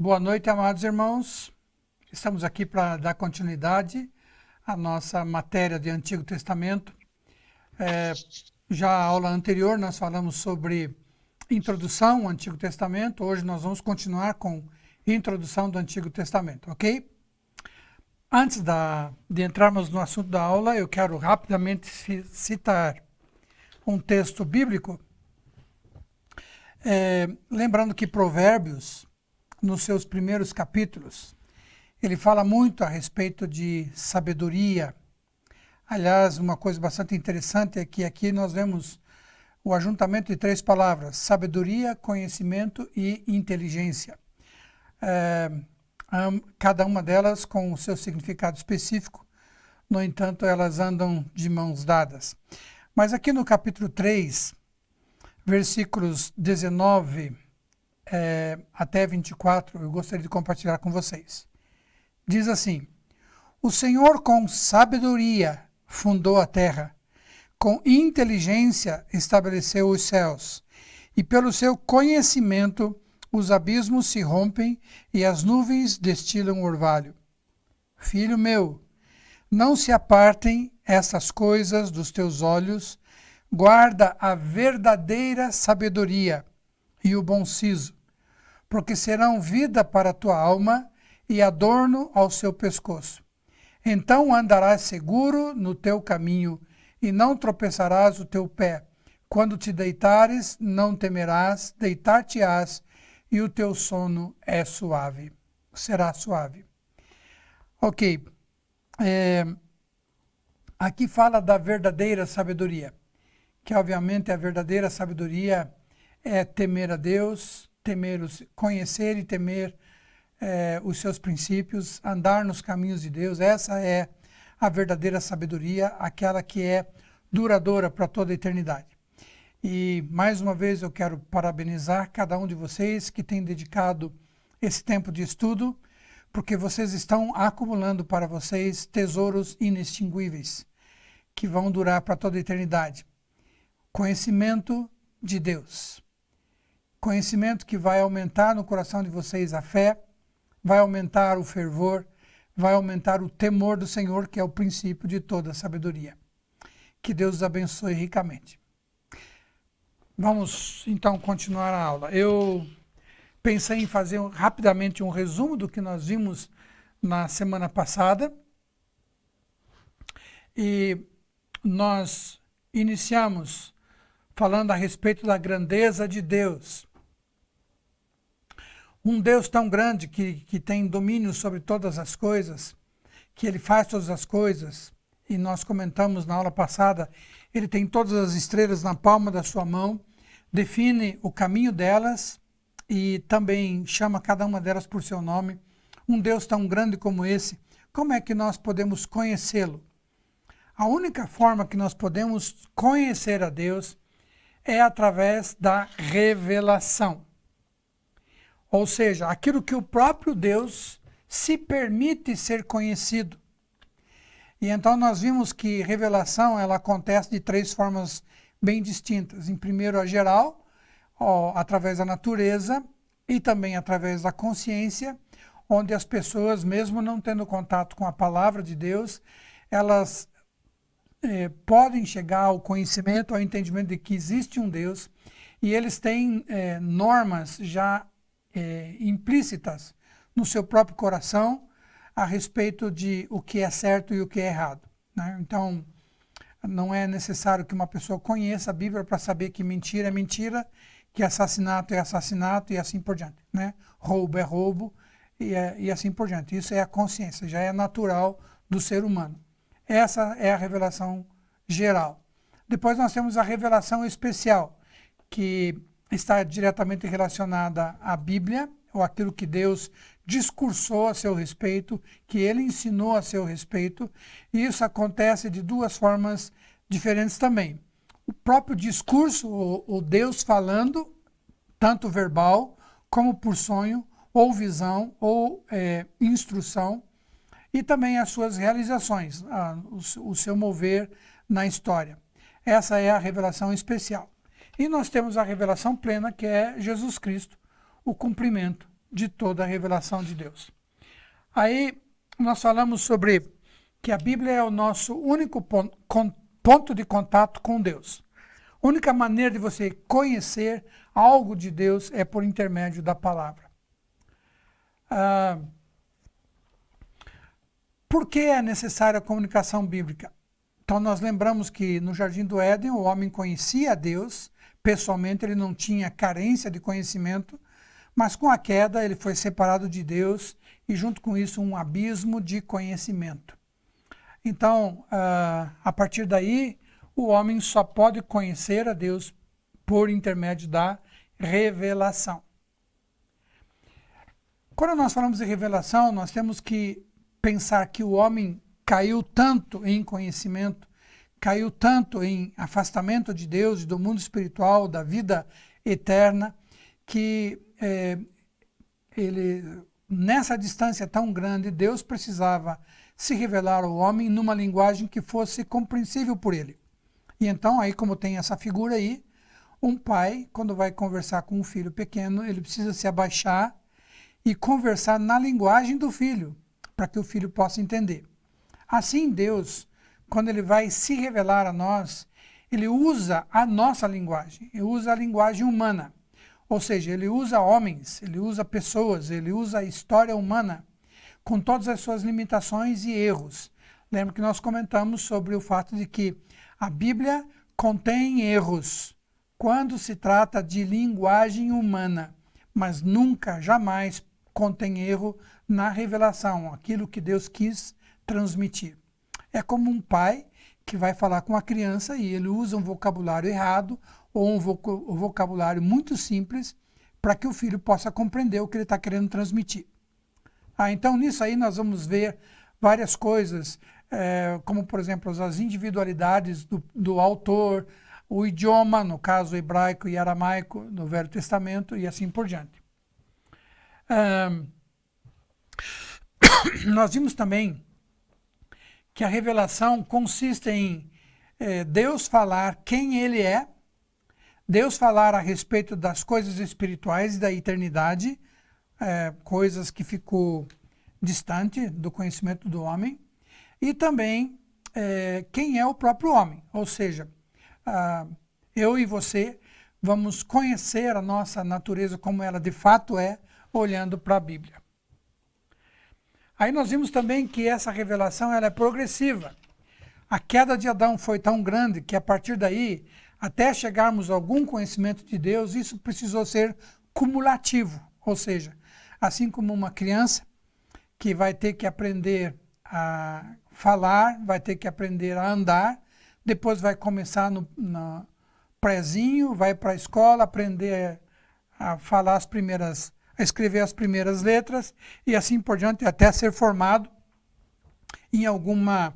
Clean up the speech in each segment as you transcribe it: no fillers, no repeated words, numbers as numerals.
Boa noite, amados irmãos. Estamos aqui para dar continuidade à nossa matéria de Antigo Testamento. Já a aula anterior nós falamos sobre introdução ao Antigo Testamento. Hoje nós vamos continuar com introdução do Antigo Testamento, ok? Antes de entrarmos no assunto da aula, eu quero rapidamente citar um texto bíblico. Lembrando que Provérbios, nos seus primeiros capítulos, ele fala muito a respeito de sabedoria. Aliás, uma coisa bastante interessante é que aqui nós vemos o ajuntamento de três palavras: sabedoria, conhecimento e inteligência. Cada uma delas com o seu significado específico, no entanto, elas andam de mãos dadas. Mas aqui no capítulo 3, versículos 19 até 24, eu gostaria de compartilhar com vocês. Diz assim: O Senhor com sabedoria fundou a terra, com inteligência estabeleceu os céus, e pelo seu conhecimento os abismos se rompem e as nuvens destilam orvalho. Filho meu, não se apartem essas coisas dos teus olhos, guarda a verdadeira sabedoria e o bom siso, porque serão vida para a tua alma e adorno ao seu pescoço. Então andarás seguro no teu caminho e não tropeçarás o teu pé. Quando te deitares, não temerás, deitar-te-ás e o teu sono será suave. Ok. Aqui fala da verdadeira sabedoria, que obviamente a verdadeira sabedoria é temer a Deus, conhecer e temer os seus princípios, andar nos caminhos de Deus. Essa é a verdadeira sabedoria, aquela que é duradoura para toda a eternidade. E mais uma vez eu quero parabenizar cada um de vocês que tem dedicado esse tempo de estudo, porque vocês estão acumulando para vocês tesouros inextinguíveis, que vão durar para toda a eternidade. Conhecimento de Deus. Conhecimento que vai aumentar no coração de vocês a fé, vai aumentar o fervor, vai aumentar o temor do Senhor, que é o princípio de toda a sabedoria. Que Deus os abençoe ricamente. Vamos então continuar a aula. Eu pensei em fazer rapidamente um resumo do que nós vimos na semana passada. E nós iniciamos falando a respeito da grandeza de Deus. Um Deus tão grande que tem domínio sobre todas as coisas, que Ele faz todas as coisas, e nós comentamos na aula passada, Ele tem todas as estrelas na palma da sua mão, define o caminho delas e também chama cada uma delas por seu nome. Um Deus tão grande como esse, como é que nós podemos conhecê-lo? A única forma que nós podemos conhecer a Deus é através da revelação. Ou seja, aquilo que o próprio Deus se permite ser conhecido. E então nós vimos que revelação ela acontece de três formas bem distintas. Em primeiro, a geral, através da natureza e também através da consciência, onde as pessoas, mesmo não tendo contato com a palavra de Deus, elas podem chegar ao conhecimento, ao entendimento de que existe um Deus, e eles têm normas já implícitas no seu próprio coração a respeito de o que é certo e o que é errado, né? Então, não é necessário que uma pessoa conheça a Bíblia para saber que mentira é mentira, que assassinato é assassinato e assim por diante, né? Roubo é roubo e assim por diante. Isso é a consciência, já é natural do ser humano. Essa é a revelação geral. Depois nós temos a revelação especial, que está diretamente relacionada à Bíblia, ou aquilo que Deus discursou a seu respeito, que Ele ensinou a seu respeito, e isso acontece de duas formas diferentes também. O próprio discurso, o Deus falando, tanto verbal, como por sonho, ou visão, ou instrução, e também as suas realizações, o seu mover na história. Essa é a revelação especial. E nós temos a revelação plena, que é Jesus Cristo, o cumprimento de toda a revelação de Deus. Aí nós falamos sobre que a Bíblia é o nosso único ponto de contato com Deus. A única maneira de você conhecer algo de Deus é por intermédio da palavra. Por que é necessária a comunicação bíblica? Então nós lembramos que no Jardim do Éden o homem conhecia a Deus, pessoalmente ele não tinha carência de conhecimento, mas com a queda ele foi separado de Deus e junto com isso um abismo de conhecimento. Então, a partir daí, o homem só pode conhecer a Deus por intermédio da revelação. Quando nós falamos de revelação, nós temos que pensar que o homem caiu tanto em conhecimento, caiu tanto em afastamento de Deus e do mundo espiritual, da vida eterna, que nessa distância tão grande, Deus precisava se revelar ao homem numa linguagem que fosse compreensível por ele. E então, aí como tem essa figura aí, um pai, quando vai conversar com um filho pequeno, ele precisa se abaixar e conversar na linguagem do filho, para que o filho possa entender. Assim, Deus, quando ele vai se revelar a nós, ele usa a nossa linguagem, ele usa a linguagem humana. Ou seja, ele usa homens, ele usa pessoas, ele usa a história humana, com todas as suas limitações e erros. Lembra que nós comentamos sobre o fato de que a Bíblia contém erros quando se trata de linguagem humana, mas nunca, jamais contém erro na revelação, aquilo que Deus quis transmitir. É como um pai que vai falar com a criança e ele usa um vocabulário errado ou um vocabulário muito simples para que o filho possa compreender o que ele está querendo transmitir. Então, nisso aí nós vamos ver várias coisas, como, por exemplo, as individualidades do autor, o idioma, no caso hebraico e aramaico, no Velho Testamento, e assim por diante. Nós vimos também que a revelação consiste em Deus falar quem Ele é, Deus falar a respeito das coisas espirituais e da eternidade, coisas que ficou distante do conhecimento do homem, e também quem é o próprio homem, ou seja, eu e você vamos conhecer a nossa natureza como ela de fato é, olhando para a Bíblia. Aí nós vimos também que essa revelação ela é progressiva. A queda de Adão foi tão grande que a partir daí, até chegarmos a algum conhecimento de Deus, isso precisou ser cumulativo, ou seja, assim como uma criança que vai ter que aprender a falar, vai ter que aprender a andar, depois vai começar no prézinho, vai para a escola, aprender a falar a escrever as primeiras letras e assim por diante, até ser formado em alguma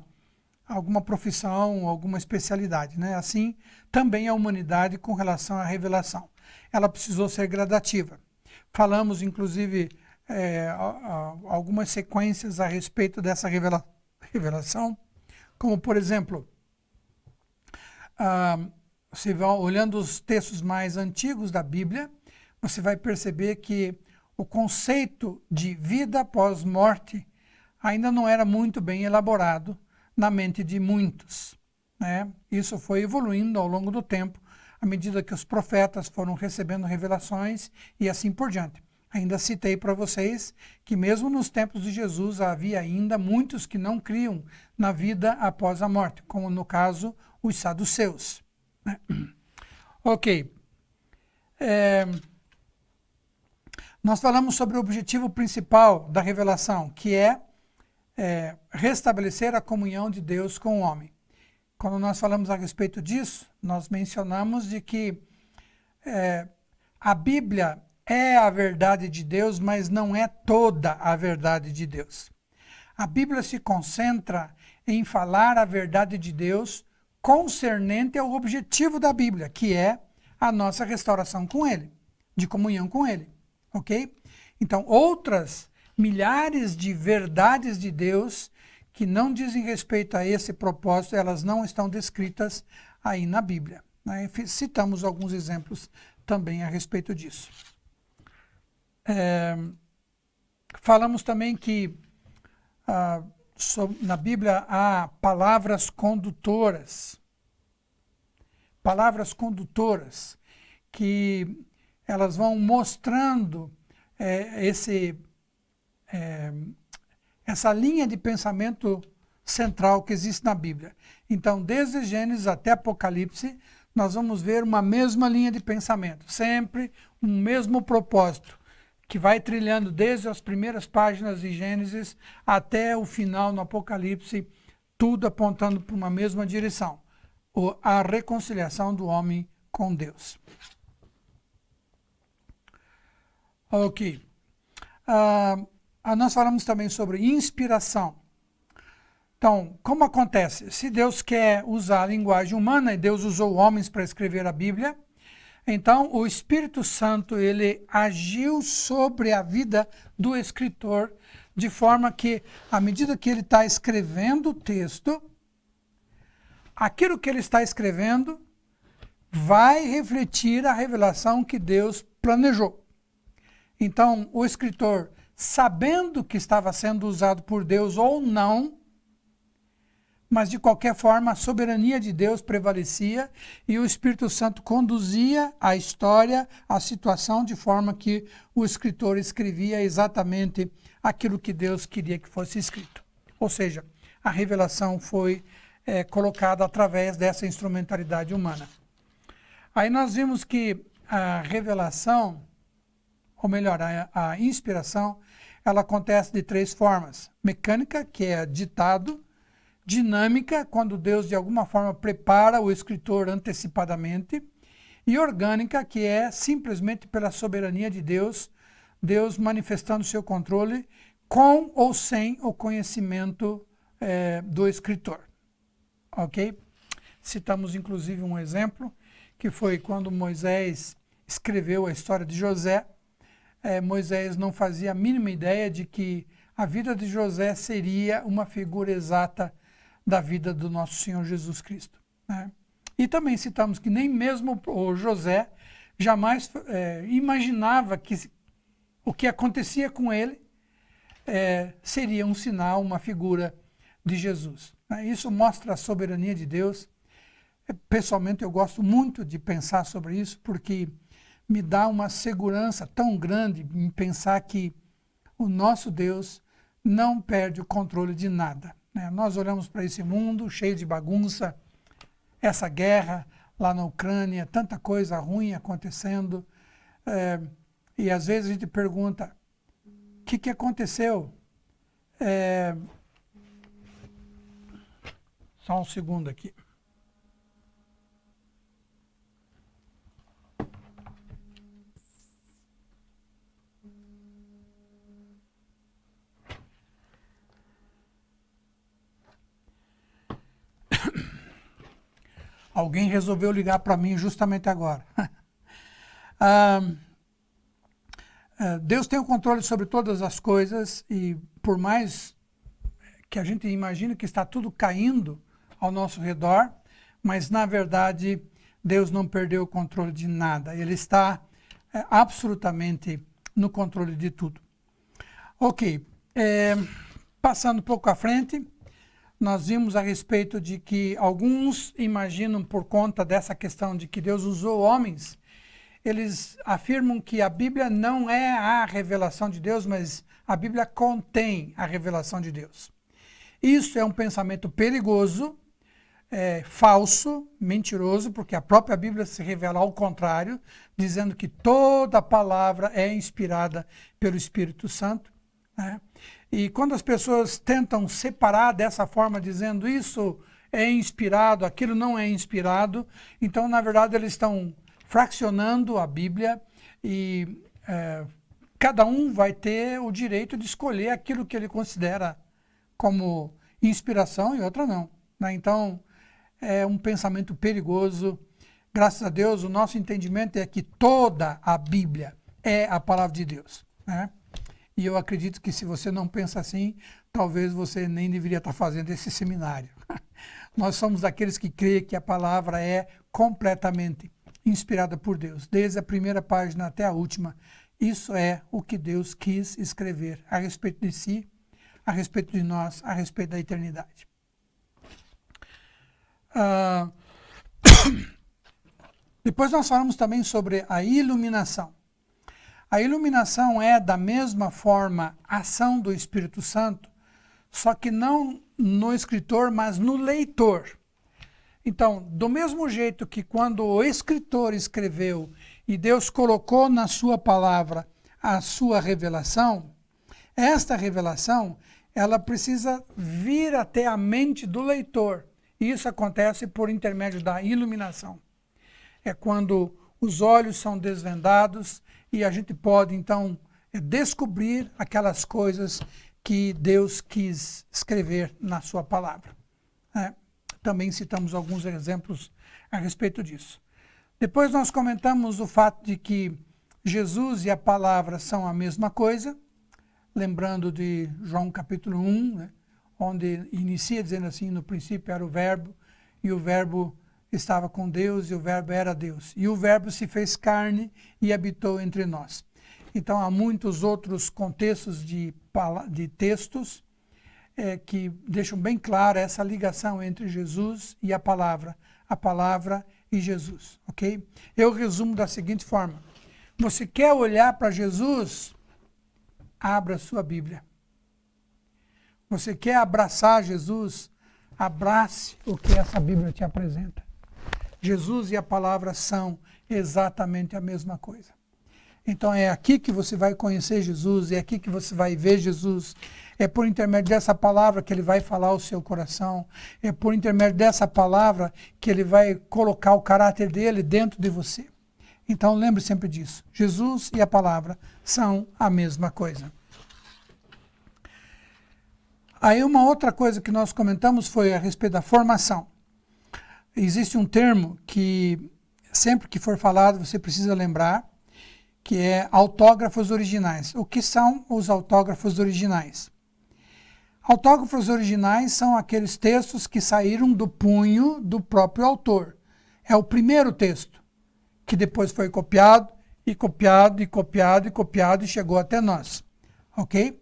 profissão, alguma especialidade, né? Assim, também a humanidade com relação à revelação. Ela precisou ser gradativa. Falamos, inclusive, algumas sequências a respeito dessa revelação, como, por exemplo, você vai olhando os textos mais antigos da Bíblia, você vai perceber que o conceito de vida após morte ainda não era muito bem elaborado na mente de muitos, né? Isso foi evoluindo ao longo do tempo, à medida que os profetas foram recebendo revelações e assim por diante. Ainda citei para vocês que mesmo nos tempos de Jesus havia ainda muitos que não criam na vida após a morte, como no caso os saduceus, né? Ok. Nós falamos sobre o objetivo principal da revelação, que é restabelecer a comunhão de Deus com o homem. Quando nós falamos a respeito disso, nós mencionamos de que a Bíblia é a verdade de Deus, mas não é toda a verdade de Deus. A Bíblia se concentra em falar a verdade de Deus concernente ao objetivo da Bíblia, que é a nossa restauração com Ele, de comunhão com Ele. Ok? Então, outras milhares de verdades de Deus que não dizem respeito a esse propósito, elas não estão descritas aí na Bíblia, né? Citamos alguns exemplos também a respeito disso. Falamos também que na Bíblia há palavras condutoras. Palavras condutoras que elas vão mostrando essa linha de pensamento central que existe na Bíblia. Então, desde Gênesis até Apocalipse, nós vamos ver uma mesma linha de pensamento, sempre um mesmo propósito, que vai trilhando desde as primeiras páginas de Gênesis até o final no Apocalipse, tudo apontando para uma mesma direção, a reconciliação do homem com Deus. Ok. Nós falamos também sobre inspiração. Então, como acontece? Se Deus quer usar a linguagem humana, e Deus usou homens para escrever a Bíblia, então o Espírito Santo, ele agiu sobre a vida do escritor, de forma que, à medida que ele está escrevendo o texto, aquilo que ele está escrevendo vai refletir a revelação que Deus planejou. Então, o escritor, sabendo que estava sendo usado por Deus ou não, mas de qualquer forma a soberania de Deus prevalecia e o Espírito Santo conduzia a história, a situação, de forma que o escritor escrevia exatamente aquilo que Deus queria que fosse escrito. Ou seja, a revelação foi colocada através dessa instrumentalidade humana. Aí nós vimos que a revelação, ou melhor, a inspiração, ela acontece de 3 formas. Mecânica, que é ditado; dinâmica, quando Deus de alguma forma prepara o escritor antecipadamente; e orgânica, que é simplesmente pela soberania de Deus, Deus manifestando seu controle com ou sem o conhecimento do escritor. Ok? Citamos inclusive um exemplo, que foi quando Moisés escreveu a história de José. Moisés não fazia a mínima ideia de que a vida de José seria uma figura exata da vida do nosso Senhor Jesus Cristo, né? E também citamos que nem mesmo o José jamais imaginava que o que acontecia com ele seria um sinal, uma figura de Jesus, né? Isso mostra a soberania de Deus. Pessoalmente, eu gosto muito de pensar sobre isso, porque me dá uma segurança tão grande em pensar que o nosso Deus não perde o controle de nada, né? Nós olhamos para esse mundo cheio de bagunça, essa guerra lá na Ucrânia, tanta coisa ruim acontecendo, e às vezes a gente pergunta, o que aconteceu? Só um segundo aqui. Alguém resolveu ligar para mim justamente agora. Deus tem o controle sobre todas as coisas e por mais que a gente imagine que está tudo caindo ao nosso redor, mas na verdade Deus não perdeu o controle de nada. Ele está absolutamente no controle de tudo. Ok, passando um pouco à frente, nós vimos a respeito de que alguns imaginam, por conta dessa questão de que Deus usou homens, eles afirmam que a Bíblia não é a revelação de Deus, mas a Bíblia contém a revelação de Deus. Isso é um pensamento perigoso, falso, mentiroso, porque a própria Bíblia se revela ao contrário, dizendo que toda palavra é inspirada pelo Espírito Santo, né? E quando as pessoas tentam separar dessa forma, dizendo isso é inspirado, aquilo não é inspirado, então, na verdade, eles estão fracionando a Bíblia e cada um vai ter o direito de escolher aquilo que ele considera como inspiração e outra não, né? Então, é um pensamento perigoso. Graças a Deus, o nosso entendimento é que toda a Bíblia é a palavra de Deus, né? E eu acredito que se você não pensa assim, talvez você nem deveria estar fazendo esse seminário. Nós somos aqueles que creem que a palavra é completamente inspirada por Deus, desde a primeira página até a última, Isso é o que Deus quis escrever a respeito de si, a respeito de nós, a respeito da eternidade. Depois nós falamos também sobre a iluminação. A iluminação é, da mesma forma, ação do Espírito Santo, só que não no escritor, mas no leitor. Então, do mesmo jeito que quando o escritor escreveu e Deus colocou na sua palavra a sua revelação, esta revelação, ela precisa vir até a mente do leitor. E isso acontece por intermédio da iluminação. É quando os olhos são desvendados e a gente pode, então, descobrir aquelas coisas que Deus quis escrever na sua palavra. Também citamos alguns exemplos a respeito disso. Depois nós comentamos o fato de que Jesus e a palavra são a mesma coisa, lembrando de João capítulo 1, onde inicia dizendo assim, no princípio era o verbo, e o verbo estava com Deus, e o verbo era Deus. E o verbo se fez carne e habitou entre nós. Então há muitos outros contextos de textos que deixam bem clara essa ligação entre Jesus e a palavra e Jesus, ok? Eu resumo da seguinte forma: você quer olhar para Jesus? Abra sua Bíblia. Você quer abraçar Jesus? Abrace o que essa Bíblia te apresenta. Jesus e a palavra são exatamente a mesma coisa. Então é aqui que você vai conhecer Jesus, é aqui que você vai ver Jesus, é por intermédio dessa palavra que ele vai falar ao seu coração, é por intermédio dessa palavra que ele vai colocar o caráter dele dentro de você. Então lembre sempre disso, Jesus e a palavra são a mesma coisa. Aí uma outra coisa que nós comentamos foi a respeito da formação. Existe um termo que sempre que for falado você precisa lembrar, que é autógrafos originais. O que são os autógrafos originais? Autógrafos originais são aqueles textos que saíram do punho do próprio autor. É o primeiro texto, que depois foi copiado, e copiado, e copiado, e copiado, e chegou até nós. Ok?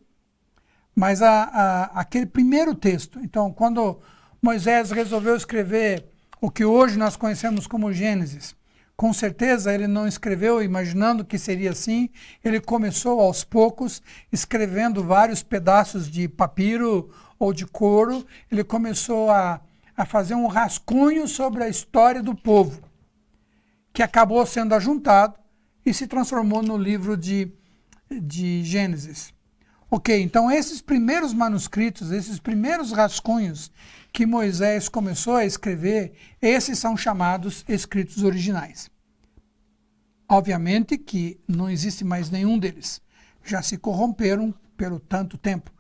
Mas aquele primeiro texto, então, quando Moisés resolveu escrever o que hoje nós conhecemos como Gênesis, com certeza ele não escreveu imaginando que seria assim, ele começou aos poucos escrevendo vários pedaços de papiro ou de couro, ele começou a fazer um rascunho sobre a história do povo, que acabou sendo ajuntado e se transformou no livro de Gênesis. Ok, então esses primeiros manuscritos, esses primeiros rascunhos que Moisés começou a escrever, esses são chamados escritos originais. Obviamente que não existe mais nenhum deles. Já se corromperam pelo tanto tempo.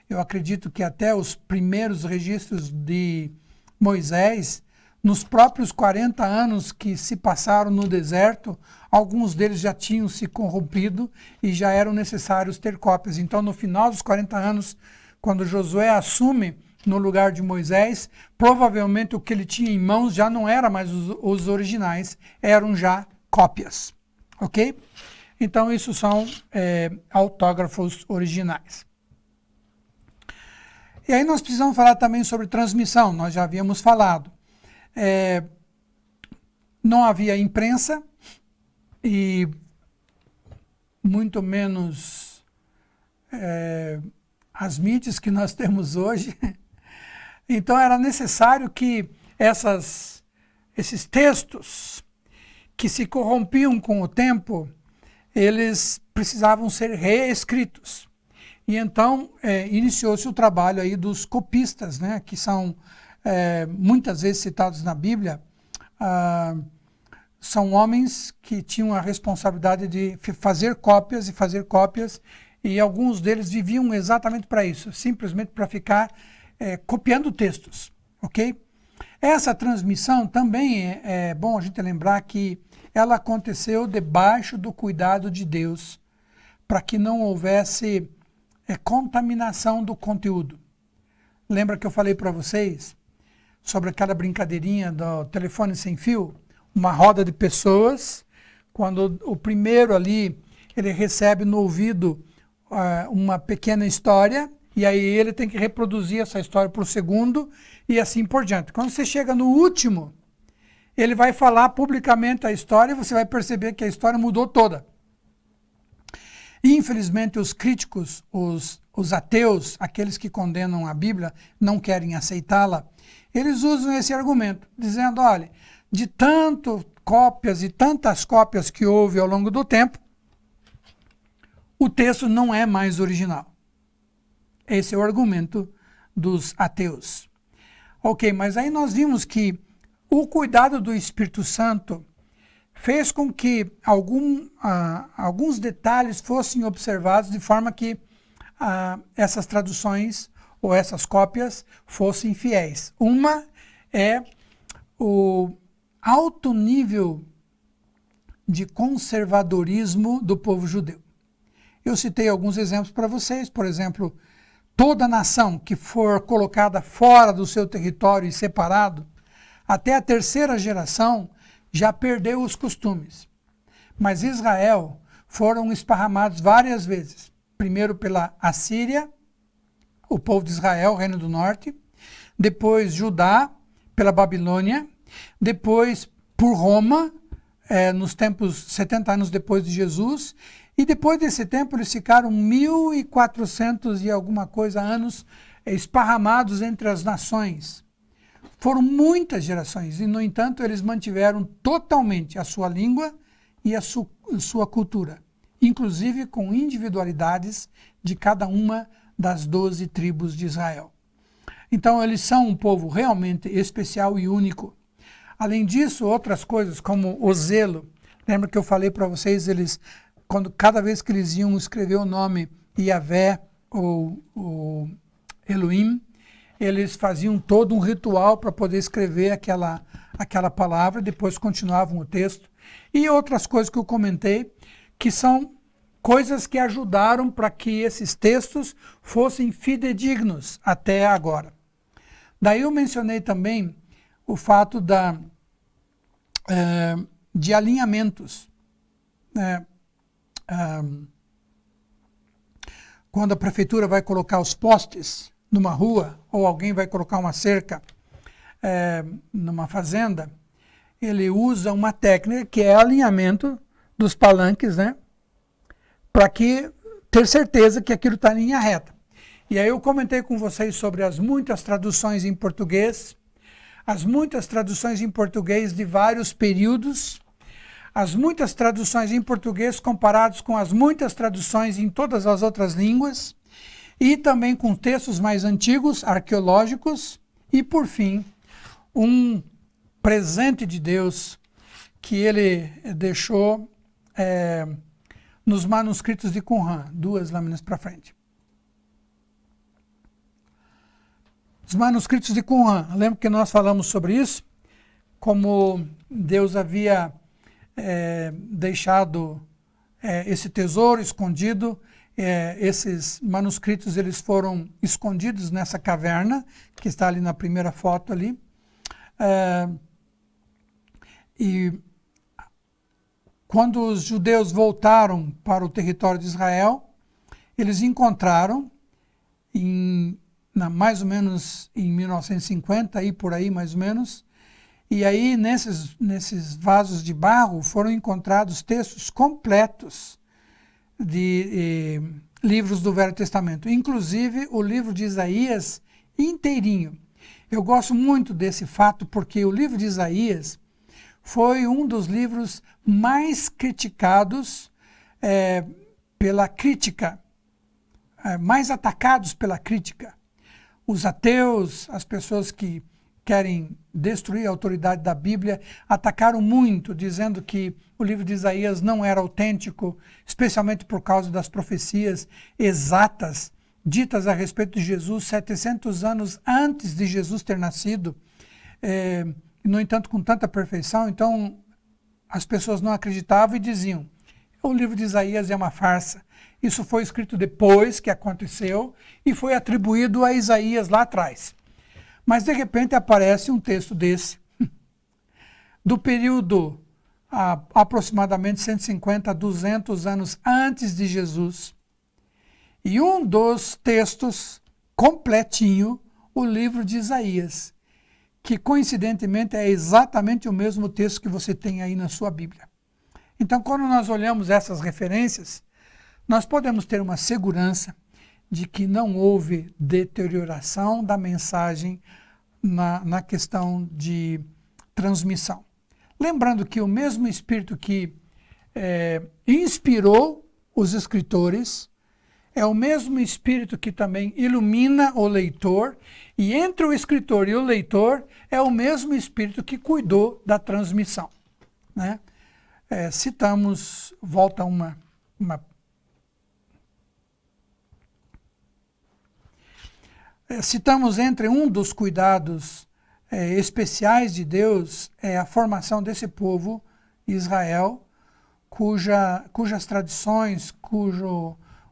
Eu acredito que até os primeiros registros de Moisés, nos próprios 40 anos que se passaram no deserto, alguns deles já tinham se corrompido e já eram necessários ter cópias. Então, no final dos 40 anos, quando Josué assume no lugar de Moisés, provavelmente o que ele tinha em mãos já não era mais os originais, eram já cópias. Ok? Então, isso são autógrafos originais. E aí nós precisamos falar também sobre transmissão, nós já havíamos falado. Não havia imprensa e muito menos as mídias que nós temos hoje. Então era necessário que esses textos que se corrompiam com o tempo, eles precisavam ser reescritos. E então iniciou-se o trabalho aí dos copistas, né, que são muitas vezes citados na Bíblia. São homens que tinham a responsabilidade de fazer cópias, e alguns deles viviam exatamente para isso, simplesmente para ficar copiando textos, ok? Essa transmissão também é bom a gente lembrar que ela aconteceu debaixo do cuidado de Deus, para que não houvesse contaminação do conteúdo. Lembra que eu falei para vocês sobre aquela brincadeirinha do telefone sem fio? Uma roda de pessoas, quando o primeiro ali, ele recebe no ouvido uma pequena história, e aí ele tem que reproduzir essa história para o segundo, e assim por diante. Quando você chega no último, ele vai falar publicamente a história, e você vai perceber que a história mudou toda. Infelizmente, os críticos, os ateus, aqueles que condenam a Bíblia, não querem aceitá-la, eles usam esse argumento, dizendo, olha, de tantas cópias que houve ao longo do tempo, o texto não é mais original. Esse é o argumento dos ateus. Ok, mas aí nós vimos que o cuidado do Espírito Santo fez com que alguns detalhes fossem observados de forma que essas traduções ou essas cópias fossem fiéis. Uma é o alto nível de conservadorismo do povo judeu. Eu citei alguns exemplos para vocês, por exemplo, toda nação que for colocada fora do seu território e separado, até a terceira geração já perdeu os costumes. Mas Israel foram esparramados várias vezes. Primeiro pela Assíria, o povo de Israel, o Reino do Norte. Depois Judá, pela Babilônia. Depois por Roma, nos tempos 70 anos depois de Jesus. E depois desse tempo eles ficaram 1.400 e alguma coisa anos esparramados entre as nações. Foram muitas gerações e, no entanto, eles mantiveram totalmente a sua língua e a sua cultura, inclusive com individualidades de cada uma das 12 tribos de Israel. Então, eles são um povo realmente especial e único. Além disso, outras coisas como o zelo. Lembra que eu falei para vocês, cada vez que eles iam escrever o nome Yahvé ou Elohim, eles faziam todo um ritual para poder escrever aquela palavra, depois continuavam o texto. E outras coisas que eu comentei, que são coisas que ajudaram para que esses textos fossem fidedignos até agora. Daí eu mencionei também o fato de alinhamentos. Quando a prefeitura vai colocar os postes numa rua, ou alguém vai colocar uma cerca numa fazenda, ele usa uma técnica que é alinhamento dos palanques, né? Para ter certeza que aquilo está em linha reta. E aí eu comentei com vocês sobre as muitas traduções em português, as muitas traduções em português de vários períodos, as muitas traduções em português comparados com as muitas traduções em todas as outras línguas, e também com textos mais antigos, arqueológicos, e por fim, um presente de Deus que ele deixou nos manuscritos de Qumran, 2 lâminas para frente. Os manuscritos de Qumran, lembra que nós falamos sobre isso? Como Deus havia deixado esse tesouro escondido, esses manuscritos eles foram escondidos nessa caverna, que está ali na primeira foto ali. E quando os judeus voltaram para o território de Israel, eles encontraram, mais ou menos em 1950, aí por aí mais ou menos, e aí nesses vasos de barro foram encontrados textos completos de livros do Velho Testamento, inclusive o livro de Isaías inteirinho. Eu gosto muito desse fato porque o livro de Isaías foi um dos livros mais criticados pela crítica, mais atacados pela crítica. Os ateus, as pessoas que querem destruir a autoridade da Bíblia, atacaram muito, dizendo que o livro de Isaías não era autêntico, especialmente por causa das profecias exatas, ditas a respeito de Jesus 700 anos antes de Jesus ter nascido, no entanto com tanta perfeição. Então as pessoas não acreditavam e diziam, o livro de Isaías é uma farsa. Isso foi escrito depois que aconteceu e foi atribuído a Isaías lá atrás. Mas de repente aparece um texto desse, do período aproximadamente 150 a 200 anos antes de Jesus. E um dos textos completinho, o livro de Isaías, que coincidentemente é exatamente o mesmo texto que você tem aí na sua Bíblia. Então, quando nós olhamos essas referências, nós podemos ter uma segurança de que não houve deterioração da mensagem na questão de transmissão. Lembrando que o mesmo Espírito que inspirou os escritores é o mesmo Espírito que também ilumina o leitor, e entre o escritor e o leitor é o mesmo Espírito que cuidou da transmissão, né? Citamos, volta uma citamos entre um dos cuidados especiais de Deus a formação desse povo, Israel, cujas tradições,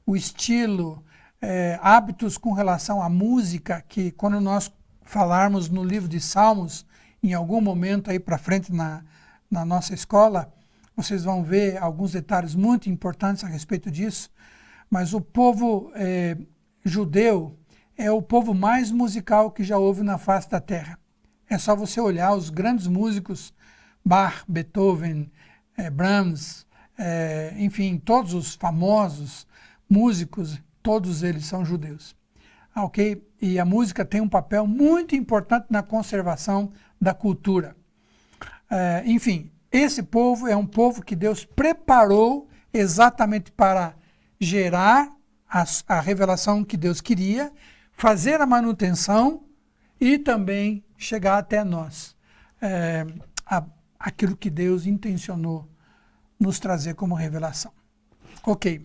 o estilo, hábitos com relação à música, que quando nós falarmos no livro de Salmos, em algum momento aí para frente na nossa escola, vocês vão ver alguns detalhes muito importantes a respeito disso, mas o povo judeu é o povo mais musical que já houve na face da terra. É só você olhar os grandes músicos, Bach, Beethoven, Brahms, enfim, todos os famosos músicos, todos eles são judeus. Ok? E a música tem um papel muito importante na conservação da cultura. Enfim, esse povo é um povo que Deus preparou exatamente para gerar a revelação que Deus queria, fazer a manutenção e também chegar até nós. Aquilo que Deus intencionou nos trazer como revelação. Ok.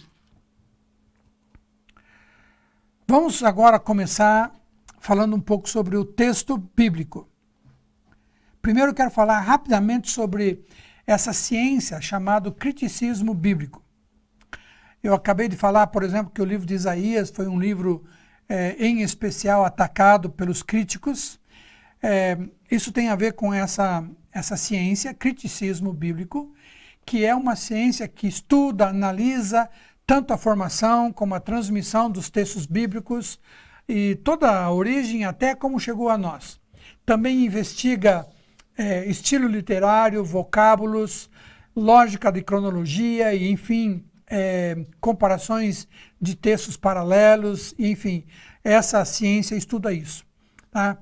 Vamos agora começar falando um pouco sobre o texto bíblico. Primeiro eu quero falar rapidamente sobre essa ciência chamada criticismo bíblico. Eu acabei de falar, por exemplo, que o livro de Isaías foi um livro em especial atacado pelos críticos. Isso tem a ver com essa ciência, criticismo bíblico, que é uma ciência que estuda, analisa tanto a formação como a transmissão dos textos bíblicos e toda a origem até como chegou a nós. Também investiga estilo literário, vocábulos, lógica de cronologia e, enfim, comparações de textos paralelos, enfim, essa ciência estuda isso. Tá?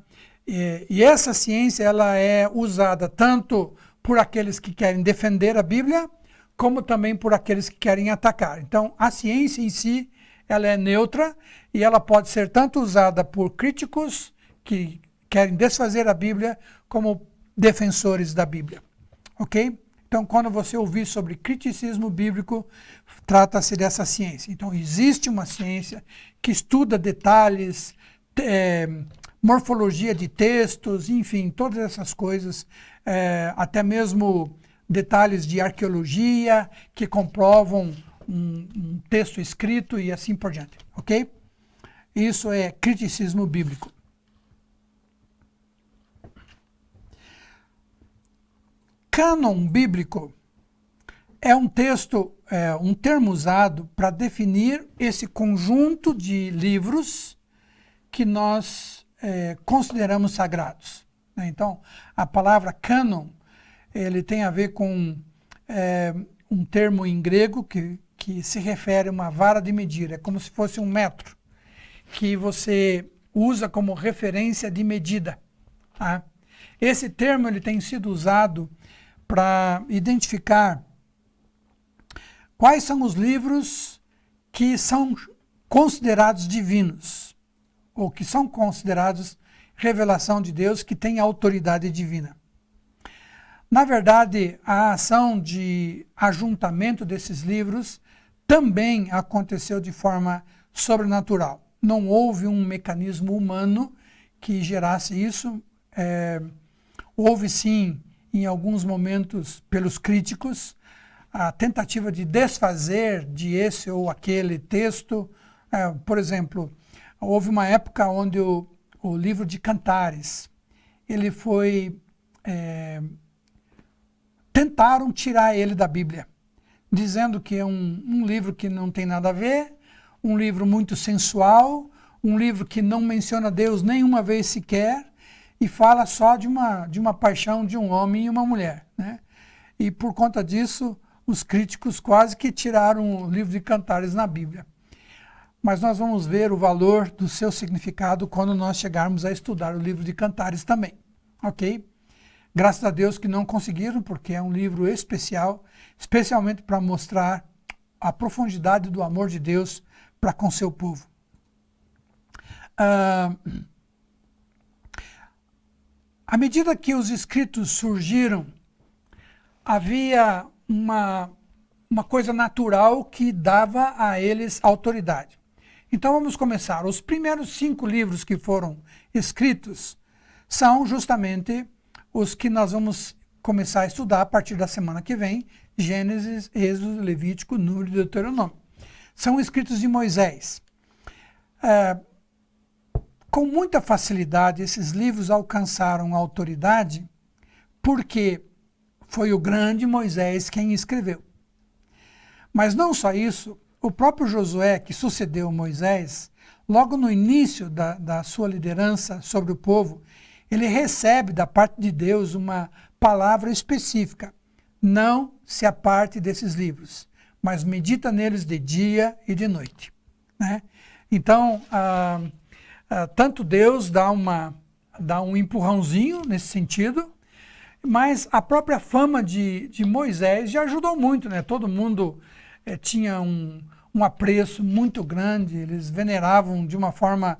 E essa ciência ela é usada tanto por aqueles que querem defender a Bíblia, como também por aqueles que querem atacar. Então, a ciência em si, ela é neutra e ela pode ser tanto usada por críticos que querem desfazer a Bíblia, como defensores da Bíblia. Ok? Então, quando você ouvir sobre criticismo bíblico, trata-se dessa ciência. Então, existe uma ciência que estuda detalhes, morfologia de textos, enfim, todas essas coisas, até mesmo detalhes de arqueologia que comprovam um texto escrito e assim por diante, ok? Isso é criticismo bíblico. Cânon bíblico é um texto, um termo usado para definir esse conjunto de livros que nós consideramos sagrados. Então, a palavra cânon, ele tem a ver com um termo em grego que se refere a uma vara de medir, é como se fosse um metro, que você usa como referência de medida. Tá? Esse termo ele tem sido usado para identificar quais são os livros que são considerados divinos, ou que são considerados revelação de Deus, que tem autoridade divina. Na verdade, a ação de ajuntamento desses livros também aconteceu de forma sobrenatural. Não houve um mecanismo humano que gerasse isso. Houve sim, em alguns momentos, pelos críticos, a tentativa de desfazer de esse ou aquele texto. Por exemplo, houve uma época onde o livro de Cantares, ele foi tentaram tirar ele da Bíblia, dizendo que é um livro que não tem nada a ver, um livro muito sensual, um livro que não menciona Deus nenhuma vez sequer e fala só de uma paixão de um homem e uma mulher, né? E por conta disso, os críticos quase que tiraram o livro de Cantares na Bíblia. Mas nós vamos ver o valor do seu significado quando nós chegarmos a estudar o livro de Cantares também, ok? Graças a Deus que não conseguiram, porque é um livro especial, especialmente para mostrar a profundidade do amor de Deus para com seu povo. À medida que os escritos surgiram, havia uma coisa natural que dava a eles autoridade. Então vamos começar. Os primeiros 5 livros que foram escritos são justamente os que nós vamos começar a estudar a partir da semana que vem, Gênesis, Êxodo, Levítico, Número e Deuteronômio. São escritos de Moisés. Com muita facilidade, esses livros alcançaram autoridade porque foi o grande Moisés quem escreveu. Mas não só isso, o próprio Josué, que sucedeu Moisés, logo no início da sua liderança sobre o povo, ele recebe da parte de Deus uma palavra específica. Não se aparte desses livros, mas medita neles de dia e de noite, né? Então, tanto Deus dá um empurrãozinho nesse sentido, mas a própria fama de Moisés já ajudou muito, né? Todo mundo tinha um apreço muito grande, eles veneravam de uma forma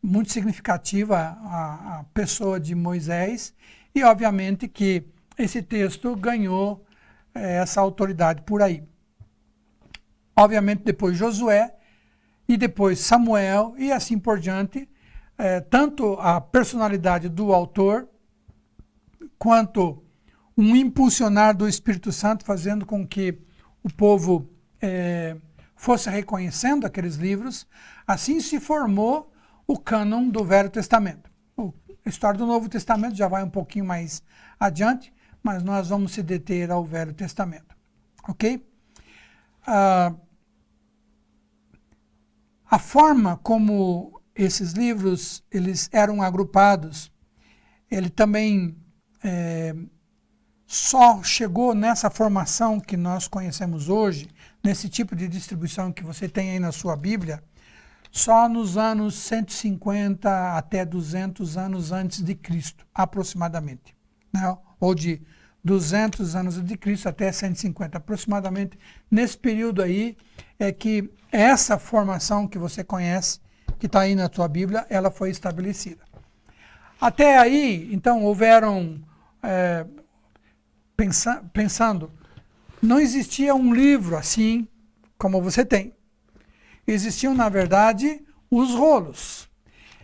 muito significativa a pessoa de Moisés, e obviamente que esse texto ganhou essa autoridade por aí. Obviamente depois Josué, e depois Samuel, e assim por diante, tanto a personalidade do autor, quanto um impulsionar do Espírito Santo, fazendo com que o povo fosse reconhecendo aqueles livros, assim se formou o cânon do Velho Testamento. A história do Novo Testamento já vai um pouquinho mais adiante, mas nós vamos se deter ao Velho Testamento, ok? A forma como esses livros eles eram agrupados, ele também só chegou nessa formação que nós conhecemos hoje, nesse tipo de distribuição que você tem aí na sua Bíblia, só nos anos 150 até 200 anos antes de Cristo, aproximadamente, né? Ou de 200 anos de Cristo até 150, aproximadamente. Nesse período aí é que essa formação que você conhece, que está aí na tua Bíblia, ela foi estabelecida. Até aí, então, houveram, pensando, não existia um livro assim como você tem. Existiam, na verdade, os rolos.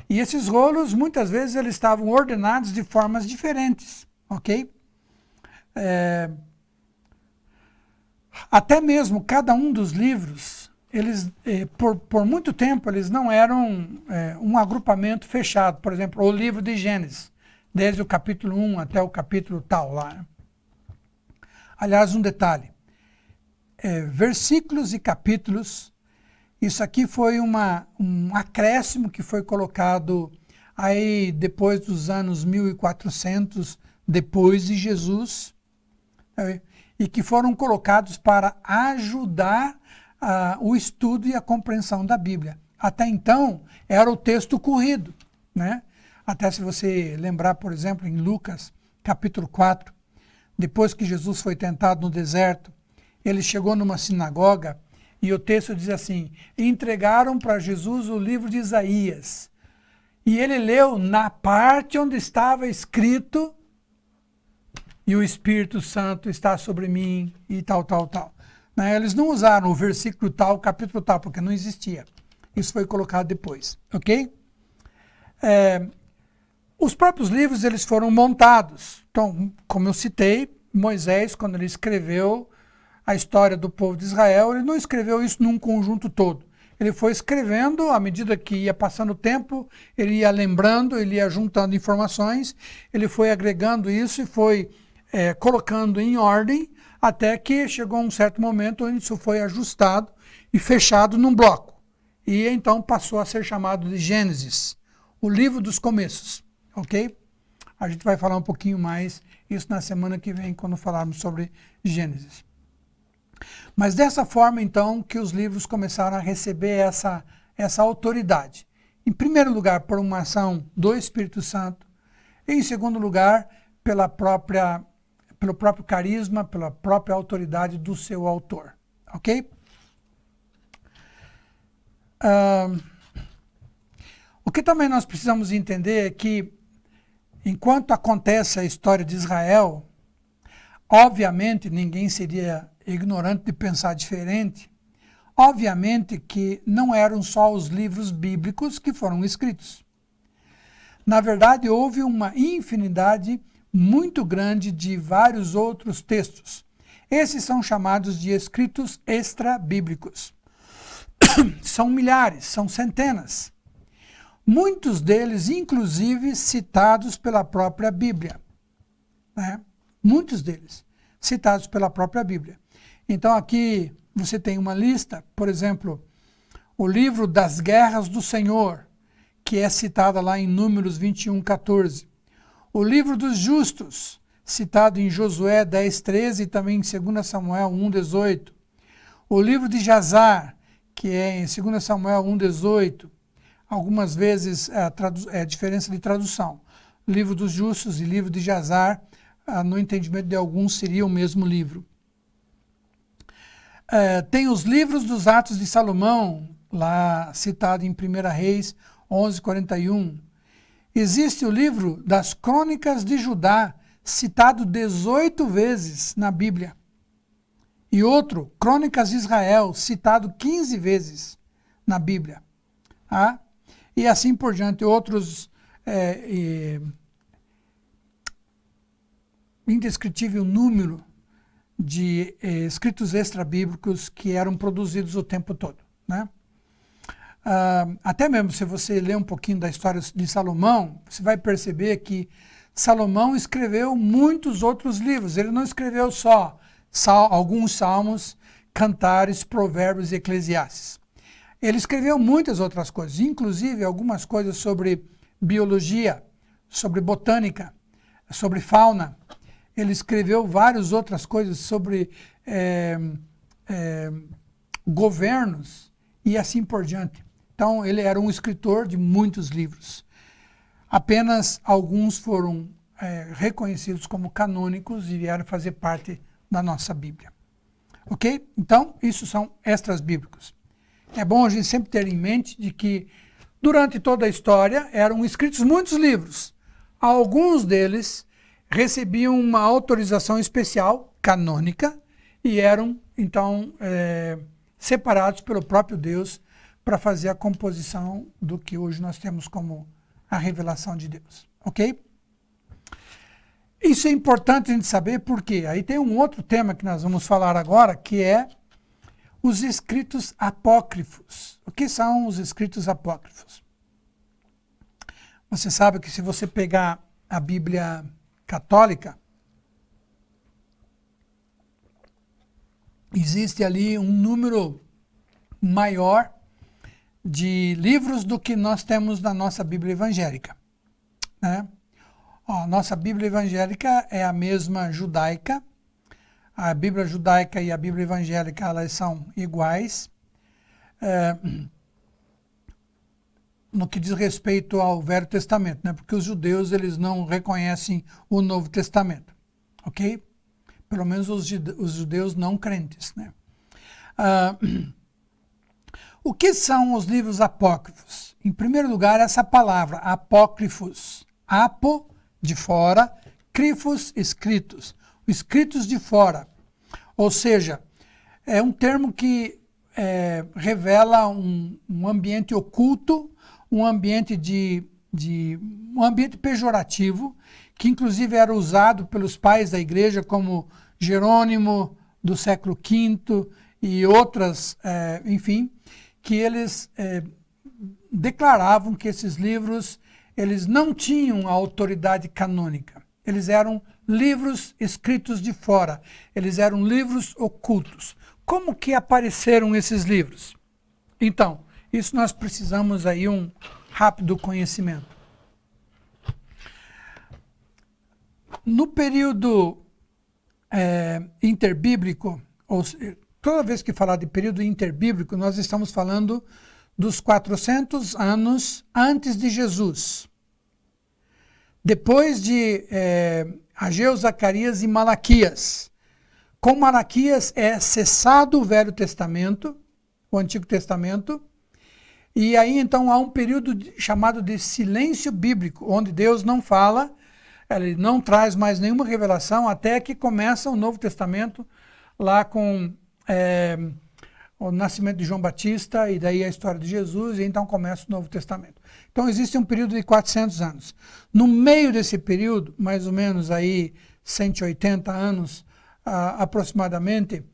E esses rolos, muitas vezes, eles estavam ordenados de formas diferentes, ok? Até mesmo cada um dos livros, eles, por muito tempo, eles não eram um agrupamento fechado. Por exemplo, o livro de Gênesis, desde o capítulo 1 até o capítulo tal lá. Aliás, um detalhe, versículos e capítulos, isso aqui foi um acréscimo que foi colocado aí depois dos anos 1400, depois de Jesus, e que foram colocados para ajudar o estudo e a compreensão da Bíblia. Até então, era o texto corrido, né? Até se você lembrar, por exemplo, em Lucas, capítulo 4, depois que Jesus foi tentado no deserto, ele chegou numa sinagoga e o texto diz assim: entregaram para Jesus o livro de Isaías. E ele leu na parte onde estava escrito: e o Espírito Santo está sobre mim, e tal, tal, tal. Né? Eles não usaram o versículo tal, o capítulo tal, porque não existia. Isso foi colocado depois, ok? Os próprios livros, eles foram montados. Então, como eu citei, Moisés, quando ele escreveu a história do povo de Israel, ele não escreveu isso num conjunto todo. Ele foi escrevendo, à medida que ia passando o tempo, ele ia lembrando, ele ia juntando informações, ele foi agregando isso e foi colocando em ordem, até que chegou um certo momento onde isso foi ajustado e fechado num bloco. E então passou a ser chamado de Gênesis, o livro dos começos, ok? A gente vai falar um pouquinho mais isso na semana que vem, quando falarmos sobre Gênesis. Mas dessa forma, então, que os livros começaram a receber essa autoridade. Em primeiro lugar, por uma ação do Espírito Santo. E em segundo lugar, pelo próprio carisma, pela própria autoridade do seu autor. Ok? O que também nós precisamos entender é que, enquanto acontece a história de Israel, obviamente ninguém seria ignorante de pensar diferente. Obviamente que não eram só os livros bíblicos que foram escritos. Na verdade, houve uma infinidade muito grande de vários outros textos. Esses são chamados de escritos extra-bíblicos. São milhares, são centenas. Muitos deles, inclusive, citados pela própria Bíblia. Né? Muitos deles citados pela própria Bíblia. Então aqui você tem uma lista, por exemplo, o livro das guerras do Senhor, que é citada lá em Números 21:14. O livro dos justos, citado em Josué 10:13 e também em 2 Samuel 1:18. O livro de Jazar, que é em 2 Samuel 1:18. Algumas vezes é diferença de tradução. Livro dos justos e livro de Jazar, no entendimento de alguns, seria o mesmo livro. Tem os livros dos Atos de Salomão, lá citado em 1 Reis 11:41. Existe o livro das Crônicas de Judá, citado 18 vezes na Bíblia. E outro, Crônicas de Israel, citado 15 vezes na Bíblia. E assim por diante, outros indescritível número de escritos extra-bíblicos que eram produzidos o tempo todo. Né? Até mesmo se você ler um pouquinho da história de Salomão, você vai perceber que Salomão escreveu muitos outros livros. Ele não escreveu só alguns salmos, cantares, provérbios e eclesiastes. Ele escreveu muitas outras coisas, inclusive algumas coisas sobre biologia, sobre botânica, sobre fauna. Ele escreveu várias outras coisas sobre governos e assim por diante. Então, ele era um escritor de muitos livros. Apenas alguns foram reconhecidos como canônicos e vieram fazer parte da nossa Bíblia. Ok? Então, isso são extras bíblicos. É bom a gente sempre ter em mente de que, durante toda a história, eram escritos muitos livros. Alguns deles recebiam uma autorização especial, canônica, e eram, então, separados pelo próprio Deus para fazer a composição do que hoje nós temos como a revelação de Deus. Ok? Isso é importante a gente saber porque aí tem um outro tema que nós vamos falar agora, que é os escritos apócrifos. O que são os escritos apócrifos? Você sabe que se você pegar a Bíblia católica, existe ali um número maior de livros do que nós temos na nossa Bíblia evangélica. Né? A nossa Bíblia evangélica é a mesma judaica. A Bíblia judaica e a Bíblia evangélica, elas são iguais. No que diz respeito ao Velho Testamento, né? Porque os judeus eles não reconhecem o Novo Testamento, ok? Pelo menos os judeus não crentes. Né? O que são os livros apócrifos? Em primeiro lugar, essa palavra, apócrifos. Apo, de fora, crifos, escritos. Escritos de fora. Ou seja, é um termo que revela um ambiente oculto, um ambiente um ambiente pejorativo, que inclusive era usado pelos pais da igreja, como Jerônimo, do século V, e outras, enfim, que eles declaravam que esses livros eles não tinham a autoridade canônica. Eles eram livros escritos de fora. Eles eram livros ocultos. Como que apareceram esses livros? Então, isso nós precisamos aí um rápido conhecimento. No período interbíblico, ou toda vez que falar de período interbíblico, nós estamos falando dos 400 anos antes de Jesus. Depois de Ageu, Zacarias e Malaquias. Com Malaquias é cessado o Velho Testamento, o Antigo Testamento, e aí então há um período chamado de silêncio bíblico, onde Deus não fala, ele não traz mais nenhuma revelação, até que começa o Novo Testamento, lá com o nascimento de João Batista, e daí a história de Jesus, e então começa o Novo Testamento. Então existe um período de 400 anos. No meio desse período, mais ou menos aí 180 anos aproximadamente,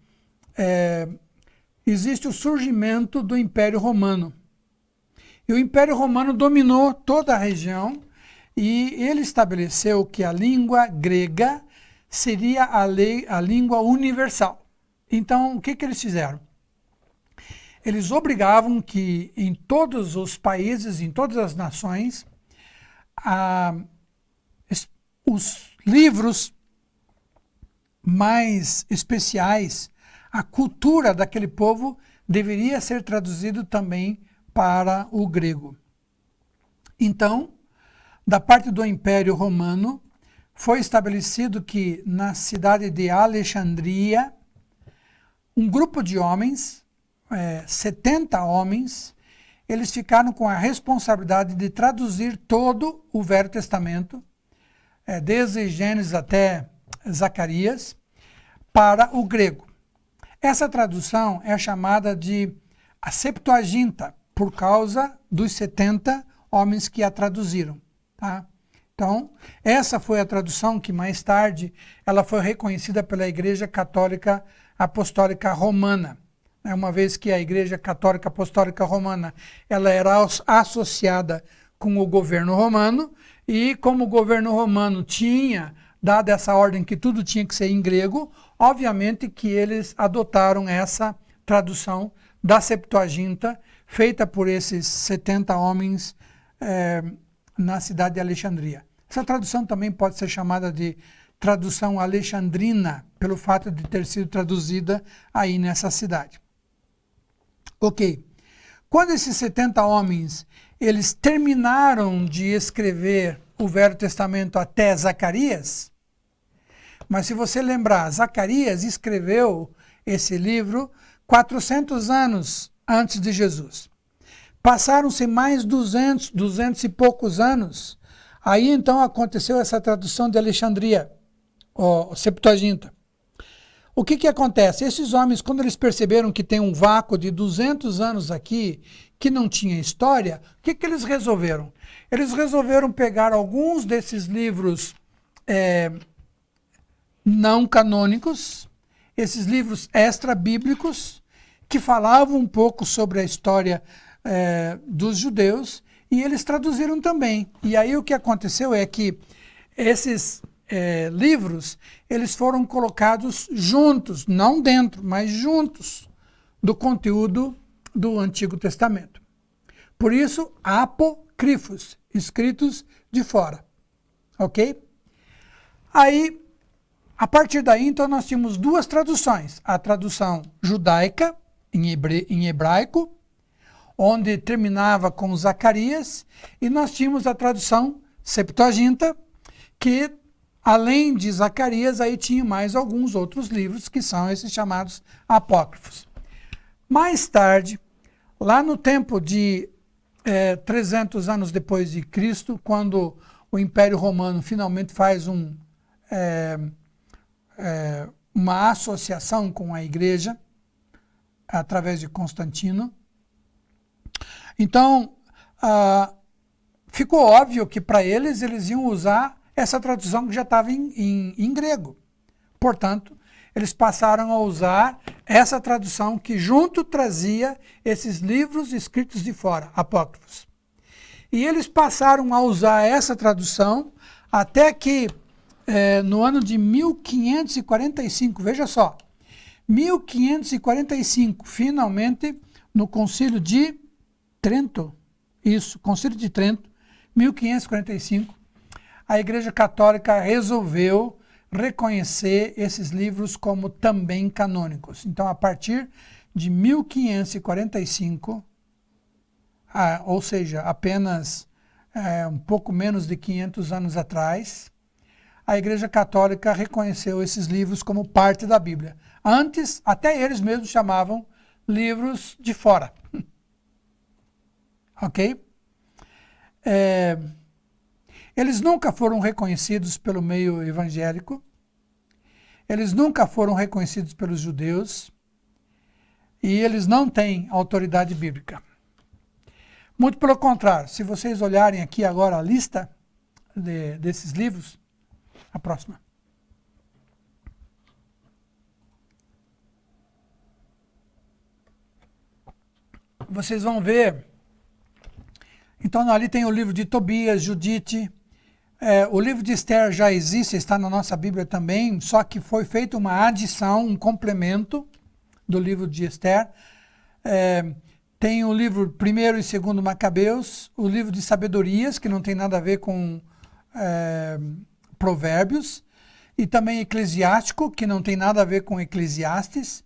existe o surgimento do Império Romano. E o Império Romano dominou toda a região, e ele estabeleceu que a língua grega seria a língua universal. Então, o que eles fizeram? Eles obrigavam que em todos os países, em todas as nações, os livros mais especiais, a cultura daquele povo deveria ser traduzido também para o grego. Então, da parte do Império Romano, foi estabelecido que na cidade de Alexandria, um grupo de homens, 70 homens, eles ficaram com a responsabilidade de traduzir todo o Velho Testamento, desde Gênesis até Zacarias, para o grego. Essa tradução é chamada de a Septuaginta, por causa dos 70 homens que a traduziram. Tá? Então, essa foi a tradução que mais tarde ela foi reconhecida pela Igreja Católica Apostólica Romana. Uma vez que a Igreja Católica Apostólica Romana ela era associada com o governo romano, e como o governo romano tinha dado essa ordem que tudo tinha que ser em grego, obviamente que eles adotaram essa tradução da Septuaginta, feita por esses 70 homens na cidade de Alexandria. Essa tradução também pode ser chamada de tradução alexandrina, pelo fato de ter sido traduzida aí nessa cidade. Ok. Quando esses 70 homens, eles terminaram de escrever o Velho Testamento até Zacarias, mas se você lembrar, Zacarias escreveu esse livro 400 anos antes de Jesus. Passaram-se mais 200 e poucos anos, aí então aconteceu essa tradução de Alexandria, Septuaginta. O que acontece? Esses homens, quando eles perceberam que tem um vácuo de 200 anos aqui, que não tinha história, o que eles resolveram? Eles resolveram pegar alguns desses livros não canônicos, esses livros extra-bíblicos, que falavam um pouco sobre a história dos judeus, e eles traduziram também. E aí o que aconteceu é que esses livros, eles foram colocados juntos, não dentro, mas juntos do conteúdo do Antigo Testamento. Por isso, apócrifos, escritos de fora. Ok? Aí, a partir daí, então, nós tínhamos duas traduções. A tradução judaica, em hebraico, onde terminava com Zacarias, e nós tínhamos a tradução Septuaginta, que além de Zacarias, aí tinha mais alguns outros livros, que são esses chamados apócrifos. Mais tarde, lá no tempo de 300 anos depois de Cristo, quando o Império Romano finalmente faz uma associação com a Igreja, através de Constantino, então ficou óbvio que para eles iam usar essa tradução que já estava em grego. Portanto, eles passaram a usar essa tradução que junto trazia esses livros escritos de fora, apócrifos. E eles passaram a usar essa tradução até que no ano de 1545, veja só, 1545, finalmente, no Concílio de Trento, isso, Concílio de Trento, 1545, a Igreja Católica resolveu reconhecer esses livros como também canônicos. Então, a partir de 1545, ou seja, apenas um pouco menos de 500 anos atrás, a Igreja Católica reconheceu esses livros como parte da Bíblia. Antes, até eles mesmos chamavam livros de fora. Ok? Eles nunca foram reconhecidos pelo meio evangélico, eles nunca foram reconhecidos pelos judeus, e eles não têm autoridade bíblica. Muito pelo contrário, se vocês olharem aqui agora a lista desses livros, a próxima. Vocês vão ver, então ali tem o livro de Tobias, Judite, o livro de Esther já existe, está na nossa Bíblia também, só que foi feita uma adição, um complemento do livro de Esther. Tem o livro 1º e 2º Macabeus, o livro de Sabedorias, que não tem nada a ver com Provérbios, e também Eclesiástico, que não tem nada a ver com Eclesiastes,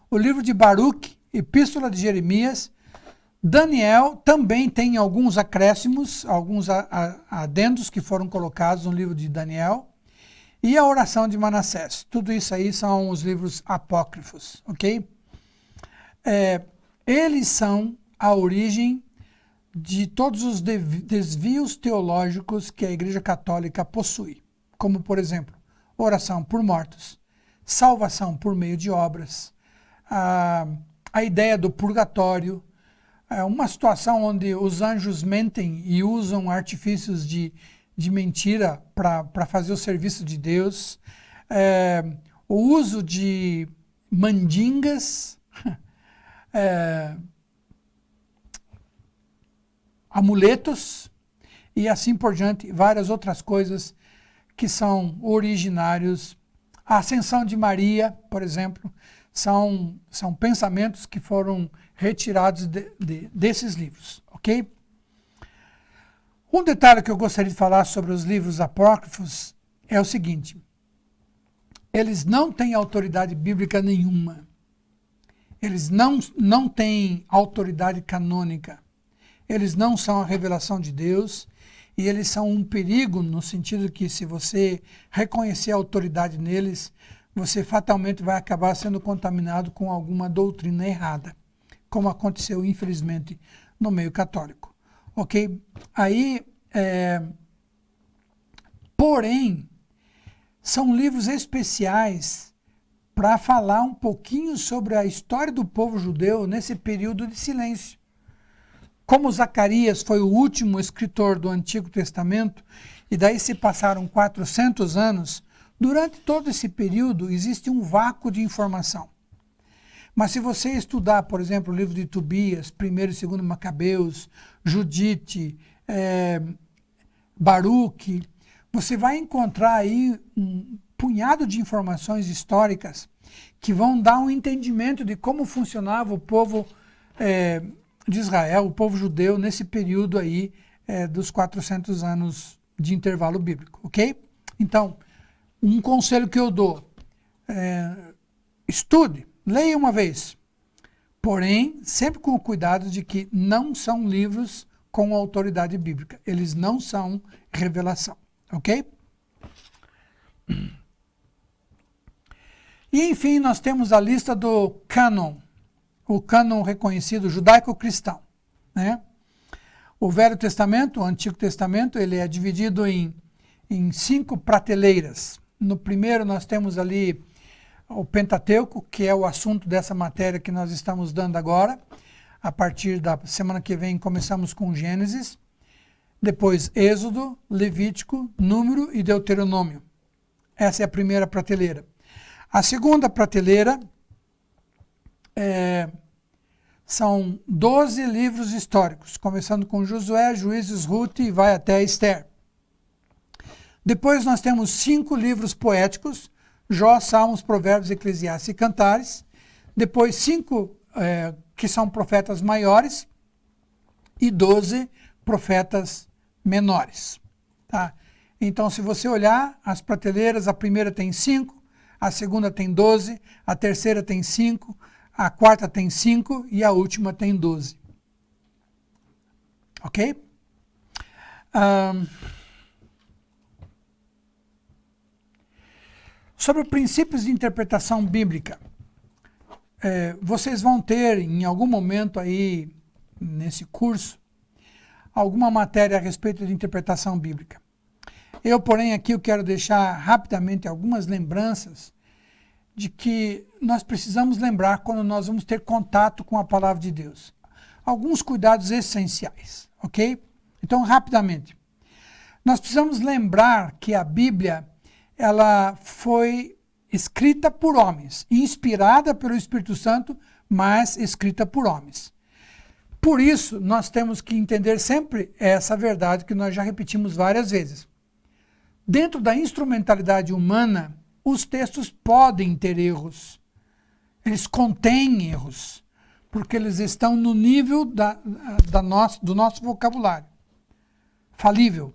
o livro de Baruque, Epístola de Jeremias, Daniel também tem alguns acréscimos, alguns adendos que foram colocados no livro de Daniel, e a oração de Manassés. Tudo isso aí são os livros apócrifos, ok? Eles são a origem de todos os desvios teológicos que a Igreja Católica possui, como, por exemplo, oração por mortos, salvação por meio de obras, a ideia do purgatório, uma situação onde os anjos mentem e usam artifícios de mentira para fazer o serviço de Deus, o uso de mandingas, amuletos e assim por diante, várias outras coisas que são originários. A ascensão de Maria, por exemplo, são pensamentos que foram retirados desses livros, ok? Um detalhe que eu gostaria de falar sobre os livros apócrifos é o seguinte: eles não têm autoridade bíblica nenhuma, eles não têm autoridade canônica, eles não são a revelação de Deus, e eles são um perigo no sentido que, se você reconhecer a autoridade neles, você fatalmente vai acabar sendo contaminado com alguma doutrina errada, como aconteceu, infelizmente, no meio católico. Ok? Aí, porém, são livros especiais para falar um pouquinho sobre a história do povo judeu nesse período de silêncio. Como Zacarias foi o último escritor do Antigo Testamento, e daí se passaram 400 anos, durante todo esse período existe um vácuo de informação. Mas se você estudar, por exemplo, o livro de Tobias, 1º e 2º Macabeus, Judite, Baruque, você vai encontrar aí um punhado de informações históricas que vão dar um entendimento de como funcionava o povo de Israel, o povo judeu, nesse período aí dos 400 anos de intervalo bíblico, ok? Então, um conselho que eu dou, estude, leia uma vez, porém, sempre com o cuidado de que não são livros com autoridade bíblica, eles não são revelação, ok? E, enfim, nós temos a lista do cânon, o cânon reconhecido judaico-cristão, né? O Velho Testamento, o Antigo Testamento, ele é dividido em 5 prateleiras. No primeiro nós temos ali o Pentateuco, que é o assunto dessa matéria que nós estamos dando agora. A partir da semana que vem começamos com Gênesis, depois Êxodo, Levítico, Número e Deuteronômio. Essa é a primeira prateleira. A segunda prateleira são 12 livros históricos, começando com Josué, Juízes, Ruth e vai até Esther. Depois nós temos 5 livros poéticos, Jó, Salmos, Provérbios, Eclesiastes e Cantares. Depois 5 que são profetas maiores e 12 profetas menores. Tá? Então, se você olhar as prateleiras, a primeira tem 5, a segunda tem 12, a terceira tem 5, a quarta tem 5 e a última tem 12. Ok? Sobre princípios de interpretação bíblica, vocês vão ter em algum momento aí, nesse curso, alguma matéria a respeito de interpretação bíblica. Eu, porém, aqui eu quero deixar rapidamente algumas lembranças de que nós precisamos lembrar quando nós vamos ter contato com a palavra de Deus. Alguns cuidados essenciais, ok? Então, rapidamente. Nós precisamos lembrar que a Bíblia, ela foi escrita por homens, inspirada pelo Espírito Santo, mas escrita por homens. Por isso, nós temos que entender sempre essa verdade que nós já repetimos várias vezes. Dentro da instrumentalidade humana, os textos podem ter erros. Eles contêm erros, porque eles estão no nível do nosso vocabulário. Falível.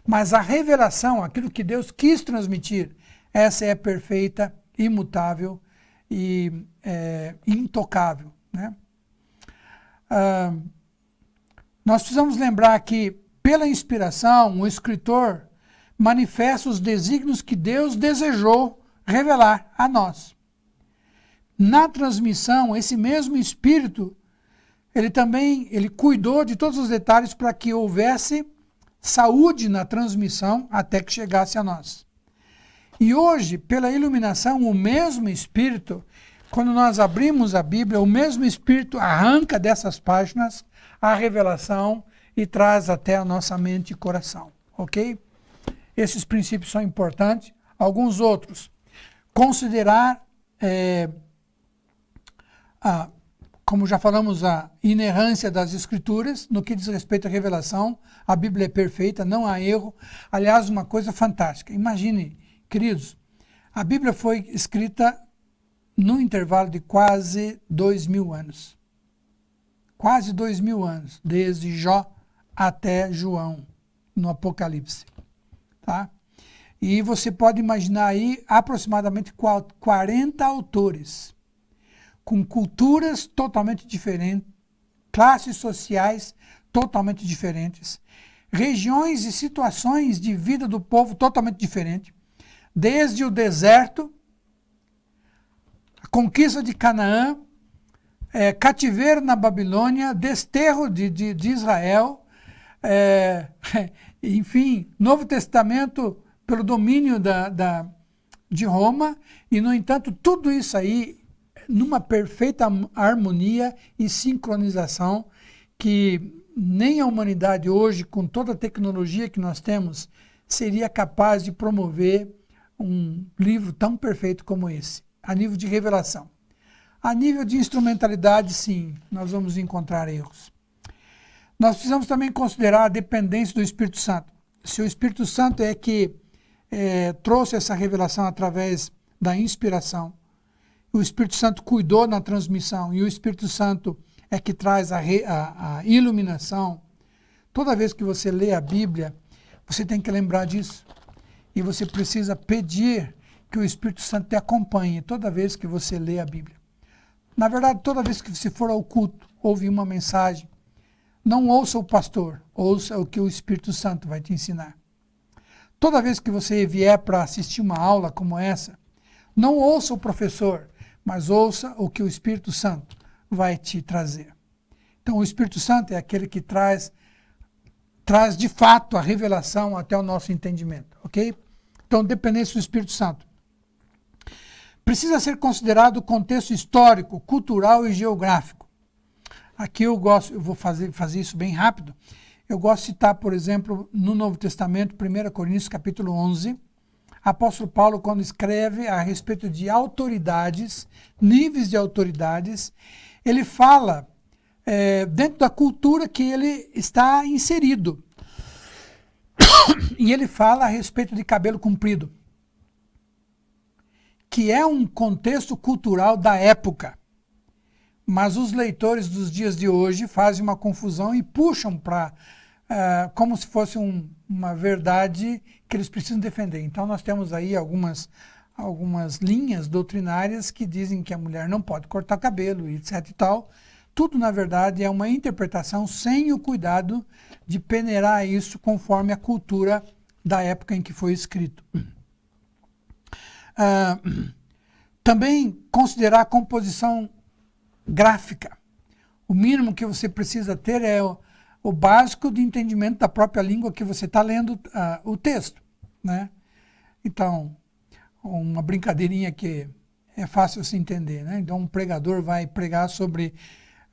Mas a revelação, aquilo que Deus quis transmitir, essa é perfeita, imutável e intocável. Né? Nós precisamos lembrar que, pela inspiração, o escritor manifesta os desígnios que Deus desejou revelar a nós. Na transmissão, esse mesmo Espírito, ele cuidou de todos os detalhes para que houvesse saúde na transmissão até que chegasse a nós. E hoje, pela iluminação, o mesmo Espírito, quando nós abrimos a Bíblia, o mesmo Espírito arranca dessas páginas a revelação e traz até a nossa mente e coração, ok? Esses princípios são importantes. Alguns outros. Considerar, como já falamos, a inerrância das Escrituras, no que diz respeito à revelação. A Bíblia é perfeita, não há erro. Aliás, uma coisa fantástica. Imagine, queridos, a Bíblia foi escrita num intervalo de quase 2000 anos. Quase 2000 anos, desde Jó até João, no Apocalipse. Tá? E você pode imaginar aí aproximadamente 40 autores, com culturas totalmente diferentes, classes sociais totalmente diferentes, regiões e situações de vida do povo totalmente diferentes, desde o deserto, a conquista de Canaã, cativeiro na Babilônia, desterro de Israel, enfim, Novo Testamento pelo domínio de Roma, e, no entanto, tudo isso aí numa perfeita harmonia e sincronização que nem a humanidade hoje, com toda a tecnologia que nós temos, seria capaz de promover um livro tão perfeito como esse, a nível de revelação. A nível de instrumentalidade, sim, nós vamos encontrar erros. Nós precisamos também considerar a dependência do Espírito Santo. Se o Espírito Santo é que trouxe essa revelação através da inspiração, o Espírito Santo cuidou na transmissão e o Espírito Santo é que traz a iluminação, toda vez que você lê a Bíblia, você tem que lembrar disso. E você precisa pedir que o Espírito Santo te acompanhe toda vez que você lê a Bíblia. Na verdade, toda vez que você for ao culto, ouvir uma mensagem, não ouça o pastor, ouça o que o Espírito Santo vai te ensinar. Toda vez que você vier para assistir uma aula como essa, não ouça o professor, mas ouça o que o Espírito Santo vai te trazer. Então, o Espírito Santo é aquele que traz de fato a revelação até o nosso entendimento, ok? Então, dependência do Espírito Santo. Precisa ser considerado o contexto histórico, cultural e geográfico. Aqui eu vou fazer isso bem rápido. Eu gosto de citar, por exemplo, no Novo Testamento, 1 Coríntios capítulo 11, apóstolo Paulo, quando escreve a respeito de autoridades, níveis de autoridades, ele fala dentro da cultura que ele está inserido. E ele fala a respeito de cabelo comprido, que é um contexto cultural da época. Mas os leitores dos dias de hoje fazem uma confusão e puxam para como se fosse uma verdade que eles precisam defender. Então nós temos aí algumas linhas doutrinárias que dizem que a mulher não pode cortar cabelo, etc e tal. Tudo, na verdade, é uma interpretação sem o cuidado de peneirar isso conforme a cultura da época em que foi escrito. Também considerar a composição gráfica. O mínimo que você precisa ter é o básico de entendimento da própria língua que você está lendo o texto, né? Então, uma brincadeirinha que é fácil se entender, né? Então, um pregador vai pregar sobre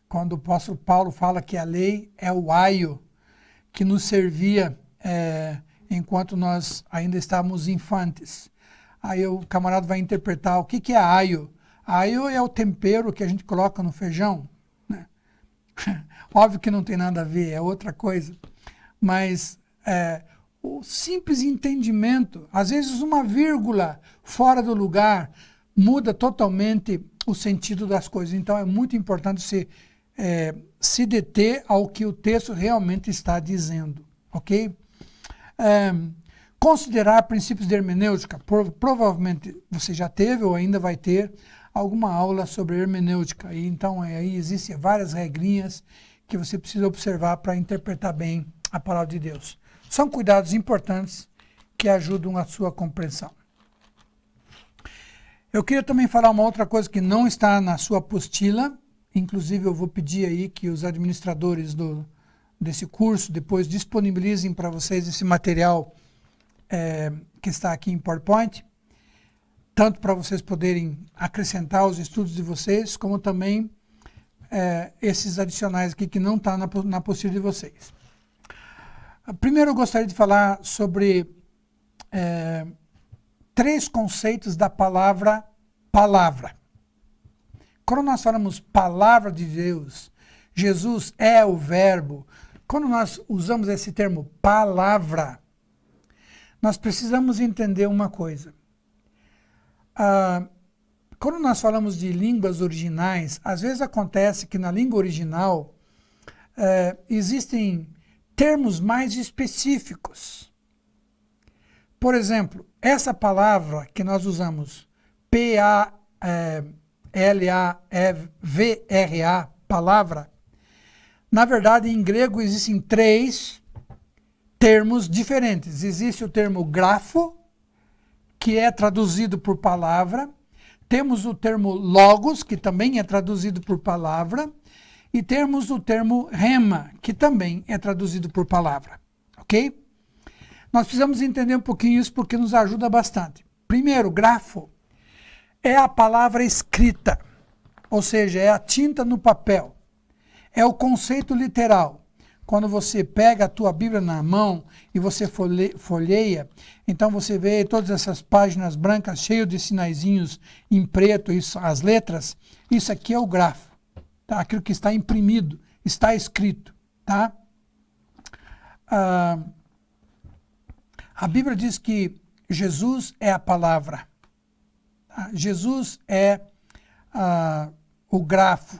quando o apóstolo Paulo fala que a lei é o aio que nos servia enquanto nós ainda estávamos infantes. Aí o camarada vai interpretar o que é aio. Aio é o tempero que a gente coloca no feijão, né? Óbvio que não tem nada a ver, é outra coisa. Mas o simples entendimento, às vezes uma vírgula fora do lugar, muda totalmente o sentido das coisas. Então é muito importante se deter ao que o texto realmente está dizendo, ok? Considerar princípios de hermenêutica. Provavelmente você já teve ou ainda vai ter alguma aula sobre hermenêutica. E então aí existem várias regrinhas que você precisa observar para interpretar bem a palavra de Deus. São cuidados importantes que ajudam a sua compreensão. Eu queria também falar uma outra coisa que não está na sua apostila. Inclusive eu vou pedir aí que os administradores desse curso depois disponibilizem para vocês esse material que está aqui em PowerPoint, tanto para vocês poderem acrescentar aos estudos de vocês, como também esses adicionais aqui que não estão na apostila de vocês. Primeiro eu gostaria de falar sobre 3 conceitos da palavra palavra. Quando nós falamos palavra de Deus, Jesus é o verbo. Quando nós usamos esse termo palavra, nós precisamos entender uma coisa. Quando nós falamos de línguas originais, às vezes acontece que na língua original existem termos mais específicos. Por exemplo, essa palavra que nós usamos, P-A-L-A-V-R-A, palavra, na verdade em grego existem 3 termos diferentes. Existe o termo grafo, que é traduzido por palavra. Temos o termo logos, que também é traduzido por palavra. E temos o termo rema, que também é traduzido por palavra. Ok? Nós precisamos entender um pouquinho isso porque nos ajuda bastante. Primeiro, grafo é a palavra escrita, ou seja, é a tinta no papel. É o conceito literal. Quando você pega a tua Bíblia na mão e você folheia, então você vê todas essas páginas brancas cheias de sinaizinhos em preto, as letras, isso aqui é o grafo, tá? Aquilo que está imprimido, está escrito, tá? A Bíblia diz que Jesus é a palavra, tá? Jesus é o grafo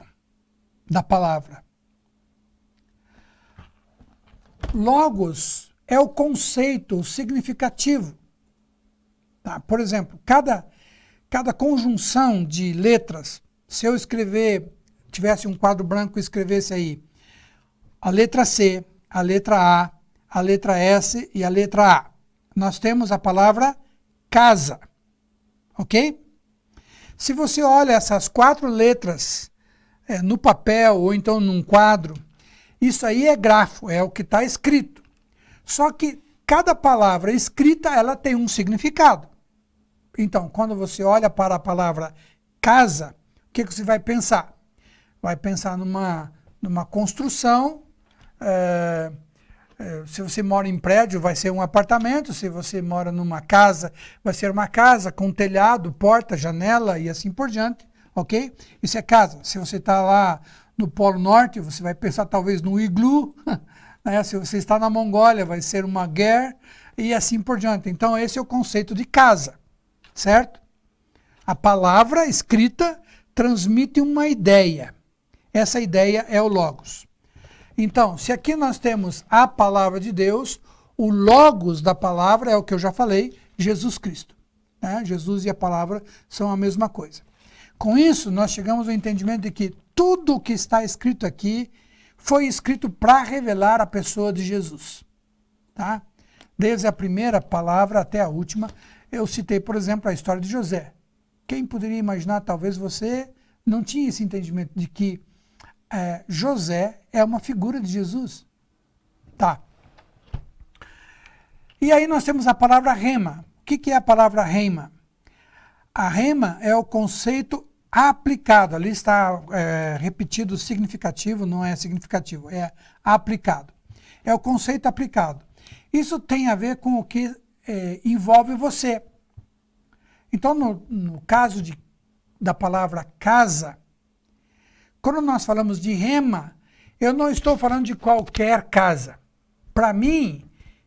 da palavra. Logos é o conceito significativo. Tá? Por exemplo, cada conjunção de letras, se eu tivesse um quadro branco e escrevesse aí a letra C, a letra a letra S e a letra A, nós temos a palavra casa. Ok? Se você olha essas 4 letras no papel ou então num quadro, isso aí é grafo, é o que está escrito. Só que cada palavra escrita, ela tem um significado. Então, quando você olha para a palavra casa, o que você vai pensar? Vai pensar numa construção. Se você mora em prédio, vai ser um apartamento. Se você mora numa casa, vai ser uma casa com telhado, porta, janela e assim por diante. Ok? Isso é casa. Se você está lá no Polo Norte, você vai pensar talvez no iglu, né? Se você está na Mongólia, vai ser uma ger e assim por diante. Então, esse é o conceito de casa, certo? A palavra escrita transmite uma ideia. Essa ideia é o Logos. Então, se aqui nós temos a palavra de Deus, o Logos da palavra é o que eu já falei, Jesus Cristo. Né? Jesus e a palavra são a mesma coisa. Com isso, nós chegamos ao entendimento de que tudo o que está escrito aqui foi escrito para revelar a pessoa de Jesus. Tá? Desde a primeira palavra até a última, eu citei, por exemplo, a história de José. Quem poderia imaginar, talvez você não tinha esse entendimento de que José é uma figura de Jesus. Tá. E aí nós temos a palavra rema. O que é a palavra rema? A rema é o conceito aplicado. Ali está repetido significativo, não é significativo, é aplicado. É o conceito aplicado. Isso tem a ver com o que envolve você. Então, no caso da palavra casa, quando nós falamos de rema, eu não estou falando de qualquer casa. Para mim,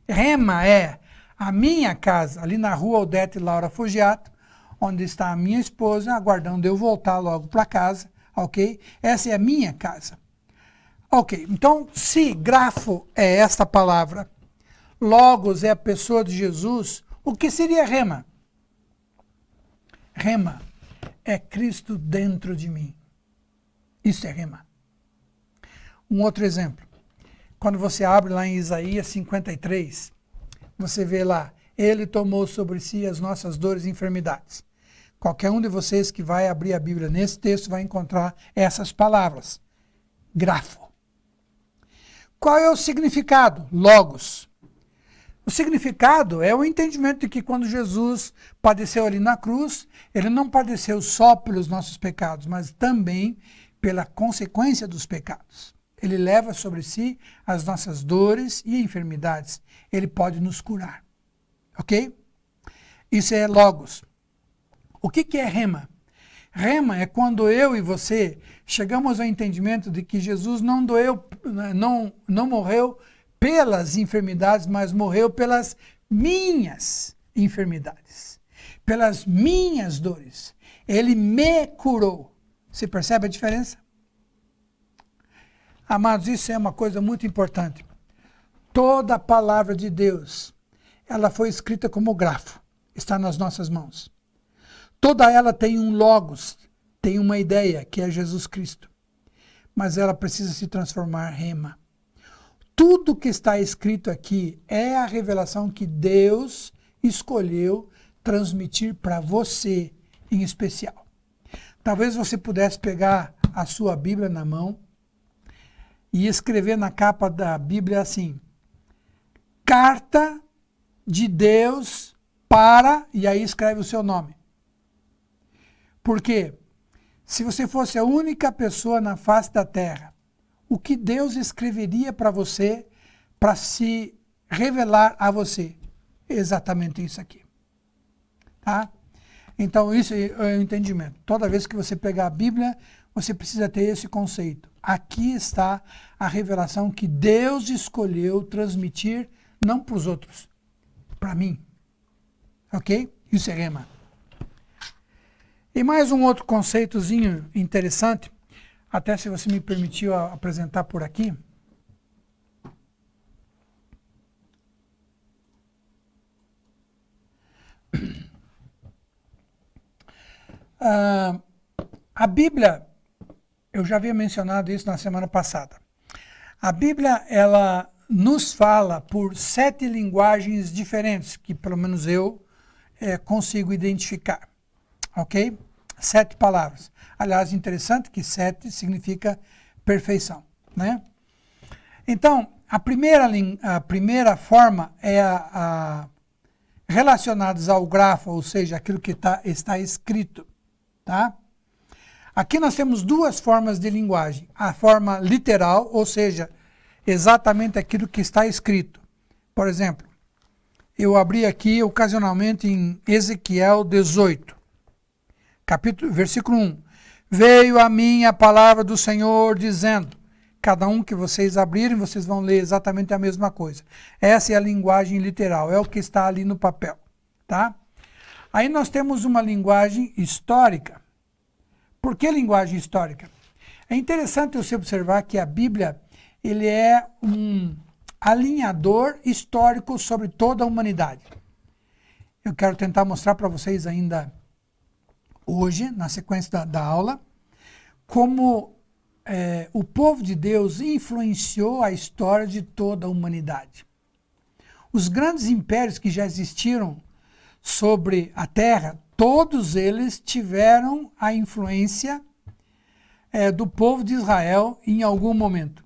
rema é a minha casa, ali na rua Odete Laura Fugiato, onde está a minha esposa, aguardando eu voltar logo para casa, ok? Essa é a minha casa. Ok, então, se grafo é esta palavra, Logos é a pessoa de Jesus, o que seria rema? Rema é Cristo dentro de mim. Isso é rema. Um outro exemplo. Quando você abre lá em Isaías 53, você vê lá, ele tomou sobre si as nossas dores e enfermidades. Qualquer um de vocês que vai abrir a Bíblia nesse texto vai encontrar essas palavras. Grafo. Qual é o significado? Logos. O significado é o entendimento de que quando Jesus padeceu ali na cruz, ele não padeceu só pelos nossos pecados, mas também pela consequência dos pecados. Ele leva sobre si as nossas dores e enfermidades. Ele pode nos curar. Ok? Isso é Logos. O que é rema? Rema é quando eu e você chegamos ao entendimento de que Jesus não morreu pelas enfermidades, mas morreu pelas minhas enfermidades, pelas minhas dores. Ele me curou. Você percebe a diferença? Amados, isso é uma coisa muito importante. Toda a palavra de Deus, ela foi escrita como grafo, está nas nossas mãos. Toda ela tem um logos, tem uma ideia, que é Jesus Cristo. Mas ela precisa se transformar em rema. Tudo que está escrito aqui é a revelação que Deus escolheu transmitir para você em especial. Talvez você pudesse pegar a sua Bíblia na mão e escrever na capa da Bíblia assim: Carta de Deus para, e aí escreve o seu nome. Porque se você fosse a única pessoa na face da terra, o que Deus escreveria para você para se revelar a você? Exatamente isso aqui. Tá? Então, isso é o entendimento. Toda vez que você pegar a Bíblia, você precisa ter esse conceito. Aqui está a revelação que Deus escolheu transmitir, não para os outros, para mim. Ok? Isso é rema. E mais um outro conceitozinho interessante, até se você me permitiu apresentar por aqui. A Bíblia, eu já havia mencionado isso na semana passada. A Bíblia, ela nos fala por 7 linguagens diferentes, que pelo menos eu consigo identificar. Ok? 7 palavras. Aliás, interessante que 7 significa perfeição, né? Então, a primeira forma é relacionados ao grafo, ou seja, aquilo que está escrito, tá? Aqui nós temos 2 formas de linguagem. A forma literal, ou seja, exatamente aquilo que está escrito. Por exemplo, eu abri aqui ocasionalmente em Ezequiel 18. Versículo 1. Veio a mim a palavra do Senhor dizendo, Cada um que vocês abrirem, vocês vão ler exatamente a mesma coisa. Essa é a linguagem literal, é o que está ali no papel, tá? Aí nós temos uma linguagem histórica. Por que linguagem histórica? É interessante você observar que a Bíblia, ele é um alinhador histórico sobre toda a humanidade. Eu quero tentar mostrar para vocês ainda hoje, na sequência da aula, como o povo de Deus influenciou a história de toda a humanidade. Os grandes impérios que já existiram sobre a Terra, todos eles tiveram a influência do povo de Israel em algum momento.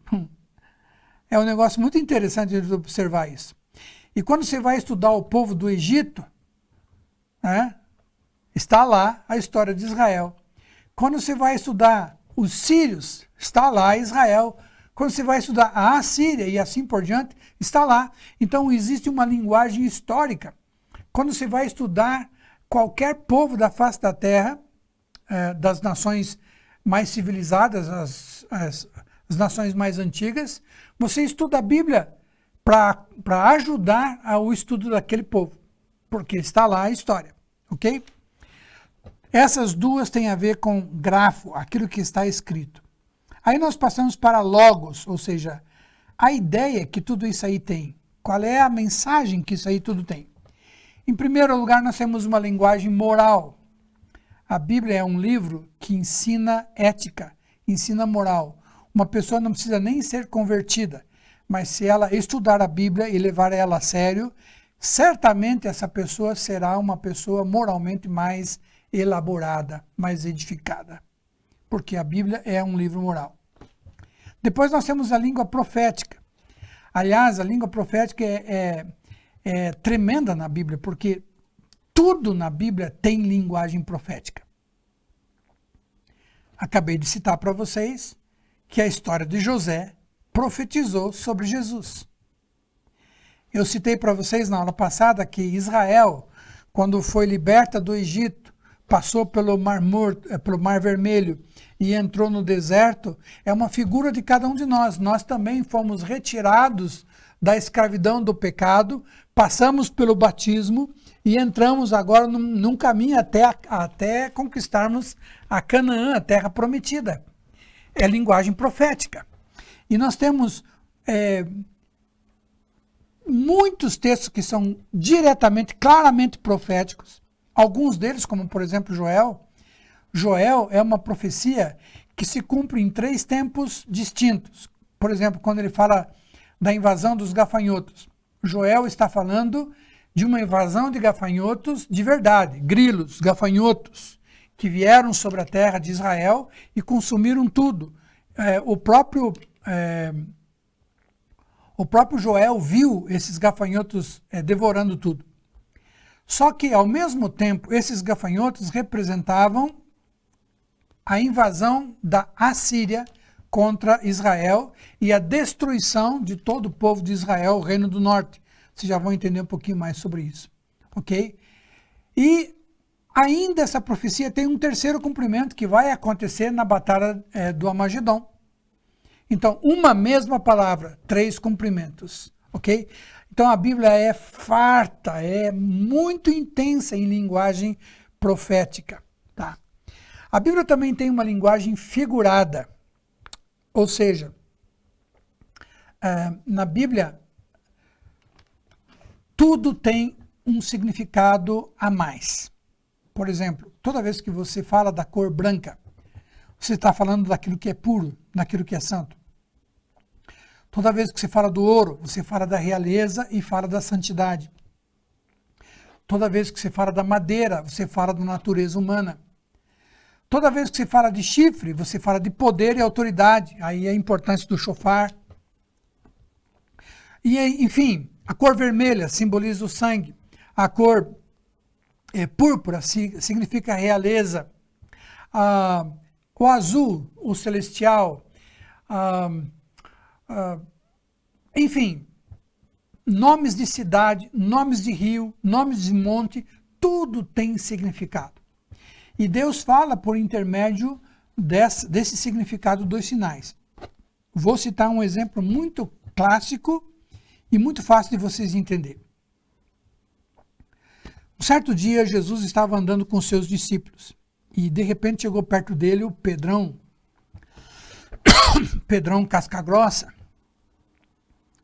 É um negócio muito interessante de observar isso. E quando você vai estudar o povo do Egito, né, está lá a história de Israel. Quando você vai estudar os sírios, está lá Israel. Quando você vai estudar a Assíria e assim por diante, está lá. Então existe uma linguagem histórica. Quando você vai estudar qualquer povo da face da terra, das nações mais civilizadas, as nações mais antigas, você estuda a Bíblia para ajudar ao estudo daquele povo, porque está lá a história, ok? Essas duas têm a ver com grafo, aquilo que está escrito. Aí nós passamos para logos, ou seja, a ideia que tudo isso aí tem. Qual é a mensagem que isso aí tudo tem? Em primeiro lugar, nós temos uma linguagem moral. A Bíblia é um livro que ensina ética, ensina moral. Uma pessoa não precisa nem ser convertida, mas se ela estudar a Bíblia e levar ela a sério, certamente essa pessoa será uma pessoa moralmente mais elaborada, mais edificada. Porque a Bíblia é um livro moral. Depois nós temos a língua profética. Aliás, a língua profética é tremenda na Bíblia, porque tudo na Bíblia tem linguagem profética. Acabei de citar para vocês que a história de José profetizou sobre Jesus. Eu citei para vocês na aula passada que Israel, quando foi liberta do Egito, passou pelo Mar Vermelho e entrou no deserto, é uma figura de cada um de nós. Nós também fomos retirados da escravidão do pecado, passamos pelo batismo e entramos agora num caminho até conquistarmos a Canaã, a terra prometida. É linguagem profética. E nós temos muitos textos que são diretamente, claramente proféticos. Alguns deles, como por exemplo Joel. Joel é uma profecia que se cumpre em 3 tempos distintos. Por exemplo, quando ele fala da invasão dos gafanhotos. Joel está falando de uma invasão de gafanhotos de verdade, grilos, gafanhotos, que vieram sobre a terra de Israel e consumiram tudo. O próprio Joel viu esses gafanhotos devorando tudo. Só que, ao mesmo tempo, esses gafanhotos representavam a invasão da Assíria contra Israel e a destruição de todo o povo de Israel, o Reino do Norte. Vocês já vão entender um pouquinho mais sobre isso, ok? E ainda essa profecia tem um terceiro cumprimento que vai acontecer na batalha do Armagedon. Então, uma mesma palavra, 3 cumprimentos, ok? Então, a Bíblia é farta, é muito intensa em linguagem profética, tá? A Bíblia também tem uma linguagem figurada, ou seja, na Bíblia, tudo tem um significado a mais. Por exemplo, toda vez que você fala da cor branca, você está falando daquilo que é puro, daquilo que é santo. Toda vez que você fala do ouro, você fala da realeza e fala da santidade. Toda vez que você fala da madeira, você fala da natureza humana. Toda vez que você fala de chifre, você fala de poder e autoridade. Aí a importância do shofar. E, enfim, a cor vermelha simboliza o sangue. A cor púrpura significa realeza. O azul, o celestial. Enfim, nomes de cidade, nomes de rio, nomes de monte, tudo tem significado. E Deus fala por intermédio desse significado dos sinais. Vou citar um exemplo muito clássico e muito fácil de vocês entenderem. Um certo dia, Jesus estava andando com seus discípulos e, de repente, chegou perto dele o Pedrão, Pedrão casca-grossa,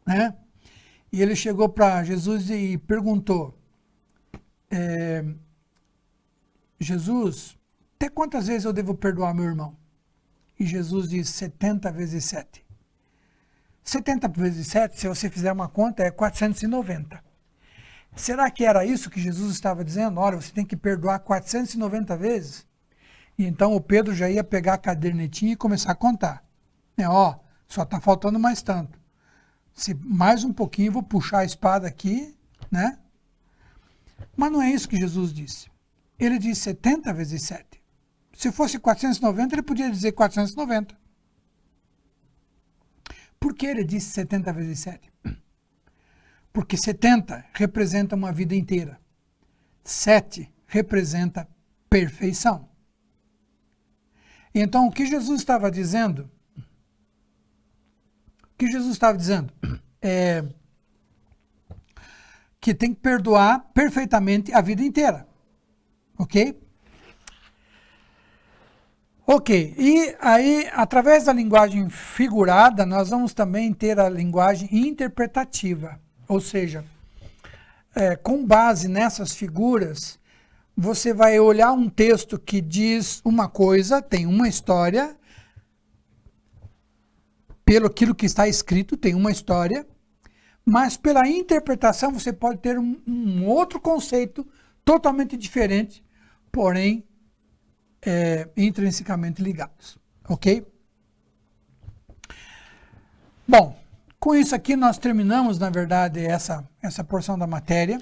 né? E ele chegou para Jesus e perguntou, Jesus, até quantas vezes eu devo perdoar meu irmão? E Jesus disse 70 vezes 7. 70 vezes 7, se você fizer uma conta, é 490. Será que era isso que Jesus estava dizendo? Olha, você tem que perdoar 490 vezes? E então o Pedro já ia pegar a cadernetinha e começar a contar. Só está faltando mais tanto. Se mais um pouquinho, eu vou puxar a espada aqui, né? Mas não é isso que Jesus disse. Ele disse 70 vezes 7. Se fosse 490, ele podia dizer 490. Por que ele disse 70 vezes 7? Porque 70 representa uma vida inteira. 7 representa perfeição. Então, o que Jesus estava dizendo? É que tem que perdoar perfeitamente a vida inteira. Ok? Ok, e aí, através da linguagem figurada, nós vamos também ter a linguagem interpretativa. Ou seja, com base nessas figuras, você vai olhar um texto que diz uma coisa, tem uma história, pelo aquilo que está escrito, tem uma história, mas pela interpretação você pode ter um outro conceito totalmente diferente, porém intrinsecamente ligados, ok? Bom, com isso aqui nós terminamos, na verdade, essa porção da matéria.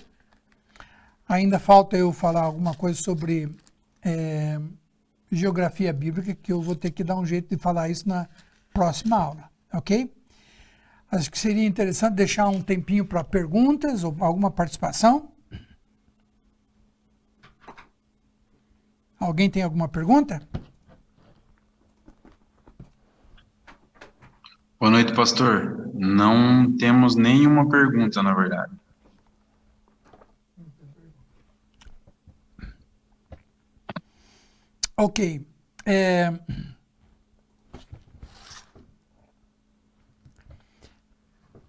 Ainda falta eu falar alguma coisa sobre geografia bíblica, que eu vou ter que dar um jeito de falar isso na próxima aula, ok? Acho que seria interessante deixar um tempinho para perguntas ou alguma participação. Alguém tem alguma pergunta? Boa noite, pastor. Não temos nenhuma pergunta, na verdade. Ok.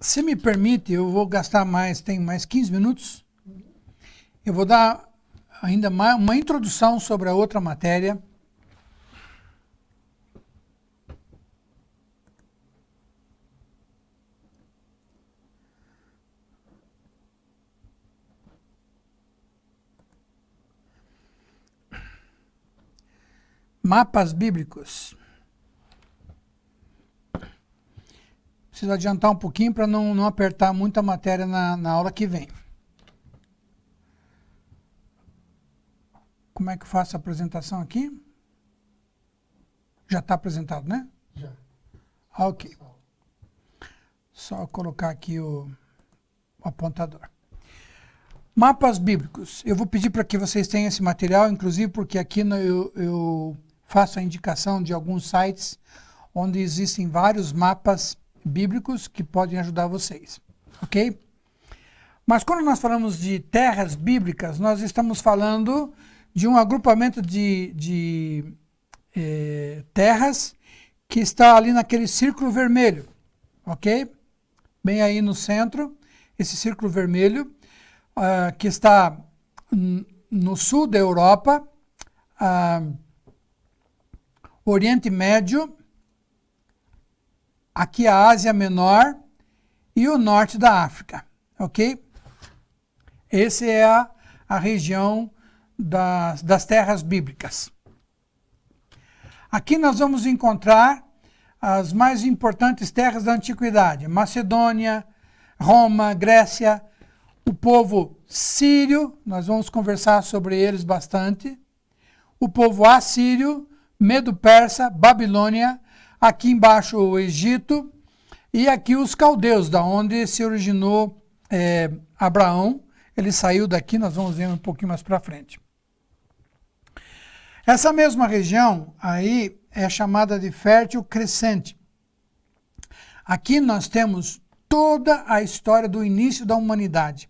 Se me permite, eu vou gastar tem mais 15 minutos. Eu vou dar ainda mais uma introdução sobre a outra matéria. Mapas bíblicos. Preciso adiantar um pouquinho para não apertar muita matéria na aula que vem. Como é que eu faço a apresentação aqui? Já está apresentado, né? Já. Ok. Só colocar aqui o apontador. Mapas bíblicos. Eu vou pedir para que vocês tenham esse material, inclusive porque aqui eu faço a indicação de alguns sites onde existem vários mapas bíblicos que podem ajudar vocês. Ok? Mas quando nós falamos de terras bíblicas, nós estamos falando de um agrupamento de terras que está ali naquele círculo vermelho, ok? Bem aí no centro, esse círculo vermelho, que está no sul da Europa, Oriente Médio, aqui a Ásia Menor e o norte da África, ok? Essa é a região das terras bíblicas. Aqui nós vamos encontrar as mais importantes terras da antiguidade: Macedônia, Roma, Grécia, o povo sírio, nós vamos conversar sobre eles bastante, o povo assírio, Medo-Persa, Babilônia, aqui embaixo o Egito, e aqui os caldeus, da onde se originou Abraão. Ele saiu daqui, nós vamos ver um pouquinho mais para frente. Essa mesma região aí é chamada de Fértil Crescente. Aqui nós temos toda a história do início da humanidade.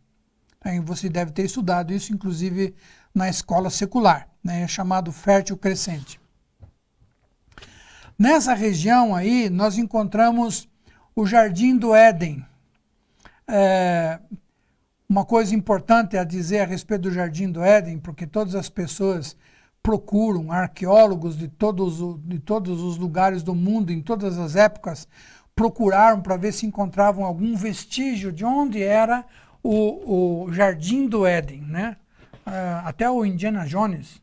Você deve ter estudado isso, inclusive, na escola secular, né? É chamado Fértil Crescente. Nessa região aí, nós encontramos o Jardim do Éden. Uma coisa importante a dizer a respeito do Jardim do Éden, porque todas as pessoas procuram, arqueólogos de todos os lugares do mundo, em todas as épocas, procuraram para ver se encontravam algum vestígio de onde era o Jardim do Éden, né? Até o Indiana Jones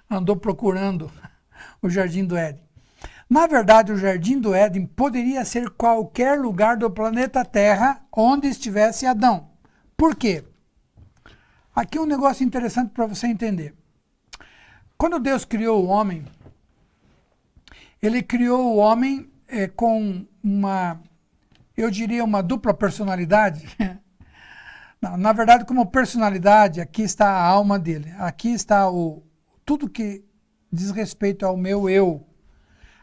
andou procurando o Jardim do Éden. Na verdade, o Jardim do Éden poderia ser qualquer lugar do planeta Terra onde estivesse Adão. Por quê? Aqui um negócio interessante para você entender. Quando Deus criou o homem, ele criou o homem com eu diria uma dupla personalidade. Não, na verdade, como personalidade, aqui está a alma dele. Aqui está tudo que diz respeito ao meu eu.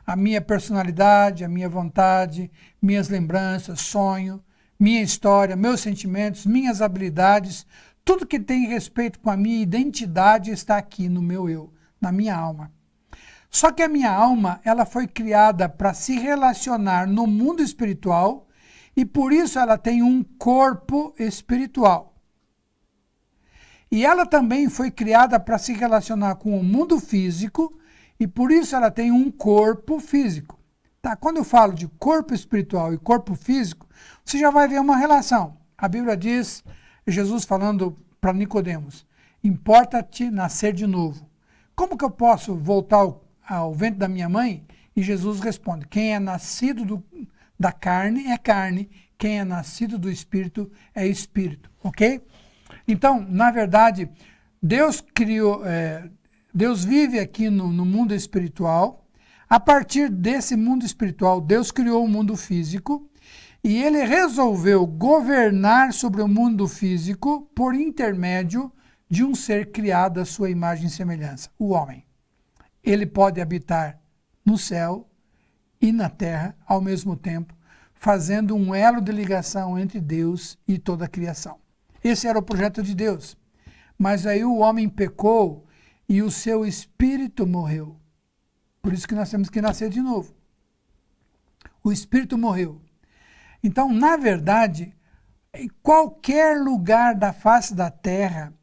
A minha personalidade, a minha vontade, minhas lembranças, sonho, minha história, meus sentimentos, minhas habilidades, tudo que tem respeito com a minha identidade está aqui no meu eu, na minha alma. Só que a minha alma, ela foi criada para se relacionar no mundo espiritual e por isso ela tem um corpo espiritual. E ela também foi criada para se relacionar com o mundo físico e por isso ela tem um corpo físico. Tá? Quando eu falo de corpo espiritual e corpo físico, você já vai ver uma relação. A Bíblia diz, Jesus falando para Nicodemos, importa-te nascer de novo. Como que eu posso voltar ao ventre da minha mãe? E Jesus responde, quem é nascido da carne é carne, quem é nascido do Espírito é Espírito, ok? Então, na verdade, Deus vive aqui no mundo espiritual. A partir desse mundo espiritual, Deus criou o mundo físico e ele resolveu governar sobre o mundo físico por intermédio de um ser criado à sua imagem e semelhança, o homem. Ele pode habitar no céu e na terra ao mesmo tempo, fazendo um elo de ligação entre Deus e toda a criação. Esse era o projeto de Deus. Mas aí o homem pecou e o seu espírito morreu. Por isso que nós temos que nascer de novo. O espírito morreu. Então, na verdade, em qualquer lugar da face da terra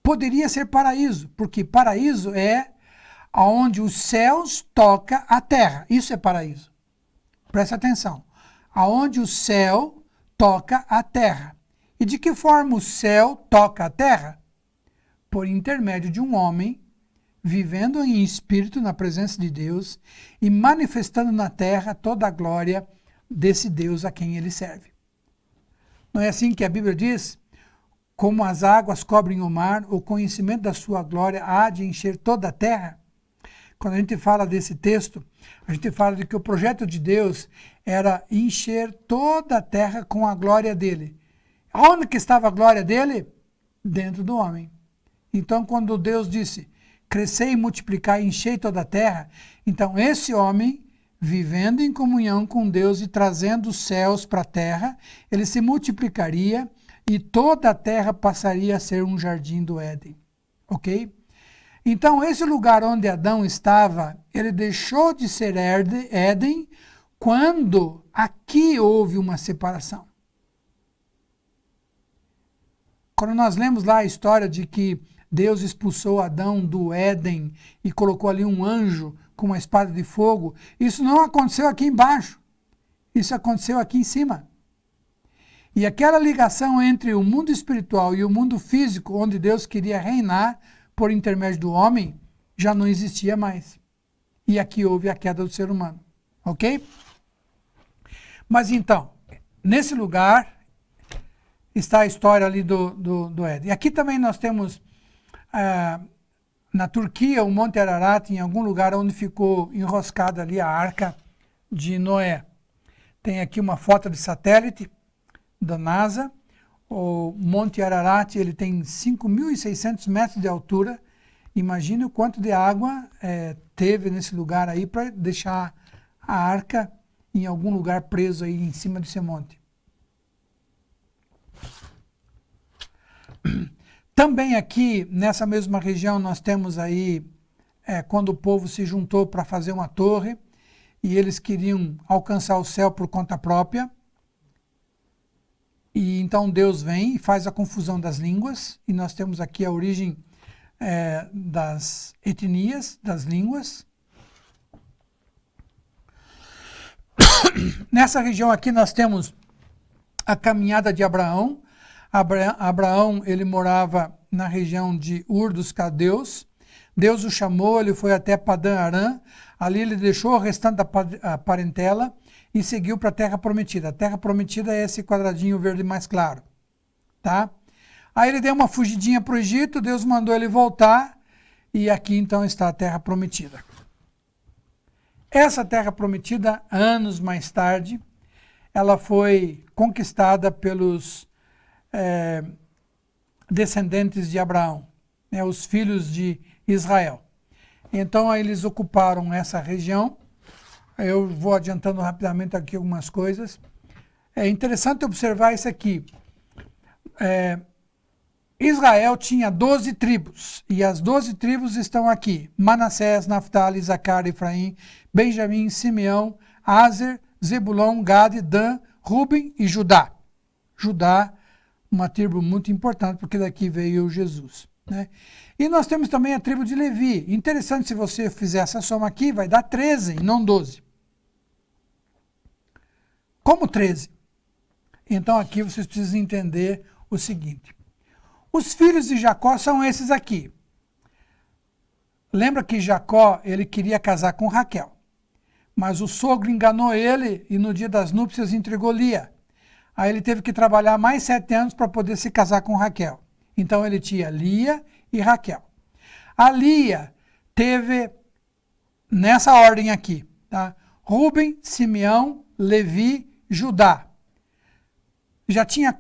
poderia ser paraíso, porque paraíso é onde os céus tocam a terra. Isso é paraíso. Presta atenção. Aonde o céu toca a terra. E de que forma o céu toca a terra? Por intermédio de um homem vivendo em espírito na presença de Deus e manifestando na terra toda a glória desse Deus a quem ele serve. Não é assim que a Bíblia diz? Como as águas cobrem o mar, o conhecimento da sua glória há de encher toda a terra. Quando a gente fala desse texto, a gente fala de que o projeto de Deus era encher toda a terra com a glória dele. Onde que estava a glória dele? Dentro do homem. Então, quando Deus disse, crescei e multiplicai, enchei toda a terra, então esse homem, vivendo em comunhão com Deus e trazendo os céus para a terra, ele se multiplicaria e toda a terra passaria a ser um jardim do Éden. Ok? Então, esse lugar onde Adão estava, ele deixou de ser Éden quando aqui houve uma separação. Quando nós lemos lá a história de que Deus expulsou Adão do Éden e colocou ali um anjo com uma espada de fogo, isso não aconteceu aqui embaixo, isso aconteceu aqui em cima. E aquela ligação entre o mundo espiritual e o mundo físico, onde Deus queria reinar por intermédio do homem, já não existia mais. E aqui houve a queda do ser humano, ok? Mas então, nesse lugar está a história ali do Éden. E aqui também nós temos, na Turquia, o Monte Ararat, em algum lugar onde ficou enroscada ali a Arca de Noé. Tem aqui uma foto de satélite da NASA. O Monte Ararat, ele tem 5.600 metros de altura. Imagine o quanto de água teve nesse lugar aí para deixar a arca em algum lugar preso aí em cima desse monte. Também aqui, nessa mesma região, nós temos aí, quando o povo se juntou para fazer uma torre, e eles queriam alcançar o céu por conta própria. E então Deus vem e faz a confusão das línguas, e nós temos aqui a origem das etnias, das línguas. Nessa região aqui nós temos a caminhada de Abraão. Abraão, ele morava na região de Ur dos Caldeus. Deus o chamou, ele foi até Padã Arã. Ali ele deixou o restante da parentela e seguiu para a Terra Prometida. A Terra Prometida é esse quadradinho verde mais claro, tá? Aí ele deu uma fugidinha para o Egito, Deus mandou ele voltar, e aqui então está a Terra Prometida. Essa Terra Prometida, anos mais tarde, ela foi conquistada pelos descendentes de Abraão, né, os filhos de Israel. Então aí eles ocuparam essa região. Eu vou adiantando rapidamente aqui algumas coisas. É interessante observar isso aqui. Israel tinha 12 tribos, e as 12 tribos estão aqui: Manassés, Naftali, Zacar, Efraim, Benjamim, Simeão, Aser, Zebulon, Gade, Dan, Ruben e Judá. Judá, uma tribo muito importante, porque daqui veio Jesus, né? E nós temos também a tribo de Levi. Interessante, se você fizer essa soma aqui, vai dar 13 e não 12. Como 13? Então aqui vocês precisam entender o seguinte. Os filhos de Jacó são esses aqui. Lembra que Jacó, ele queria casar com Raquel, mas o sogro enganou ele e no dia das núpcias entregou Lia. Aí ele teve que trabalhar mais 7 anos para poder se casar com Raquel. Então ele tinha Lia e Raquel. A Lia teve, nessa ordem aqui, tá? Ruben, Simeão, Levi, Judá. Já tinha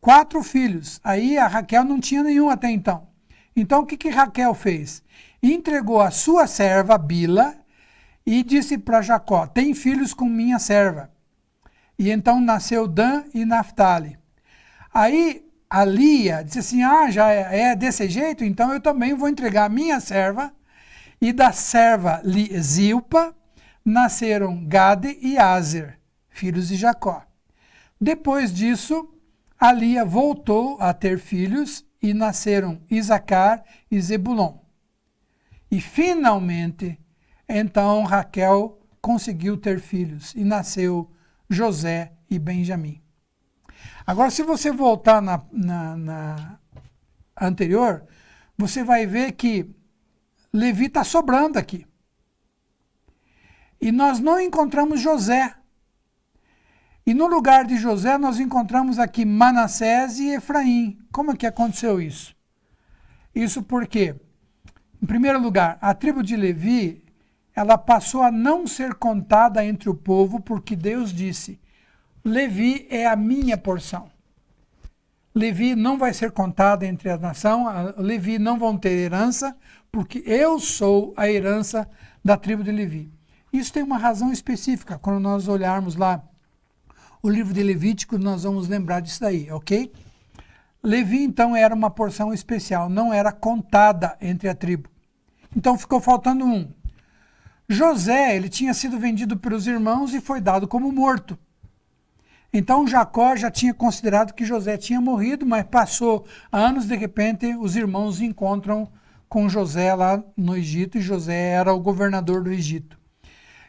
4 filhos. Aí a Raquel não tinha nenhum até então. Então o que Raquel fez? Entregou a sua serva, Bila, e disse para Jacó: tem filhos com minha serva. E então nasceu Dan e Naftali. Aí a Lia disse assim: já é desse jeito, então eu também vou entregar a minha serva. E da serva Zilpa nasceram Gade e Aser, filhos de Jacó. Depois disso, a Lia voltou a ter filhos e nasceram Isacar e Zebulon. E finalmente, então Raquel conseguiu ter filhos e nasceu José e Benjamim. Agora, se você voltar na anterior, você vai ver que Levi está sobrando aqui. E nós não encontramos José. E no lugar de José, nós encontramos aqui Manassés e Efraim. Como é que aconteceu isso? Isso porque, em primeiro lugar, a tribo de Levi, ela passou a não ser contada entre o povo, porque Deus disse: Levi é a minha porção. Levi não vai ser contada entre a nação, Levi não vão ter herança, porque eu sou a herança da tribo de Levi. Isso tem uma razão específica. Quando nós olharmos lá o livro de Levítico, nós vamos lembrar disso daí, ok? Levi, então, era uma porção especial, não era contada entre a tribo. Então ficou faltando um. José, ele tinha sido vendido pelos irmãos e foi dado como morto. Então Jacó já tinha considerado que José tinha morrido, mas passou anos, de repente os irmãos encontram com José lá no Egito, e José era o governador do Egito.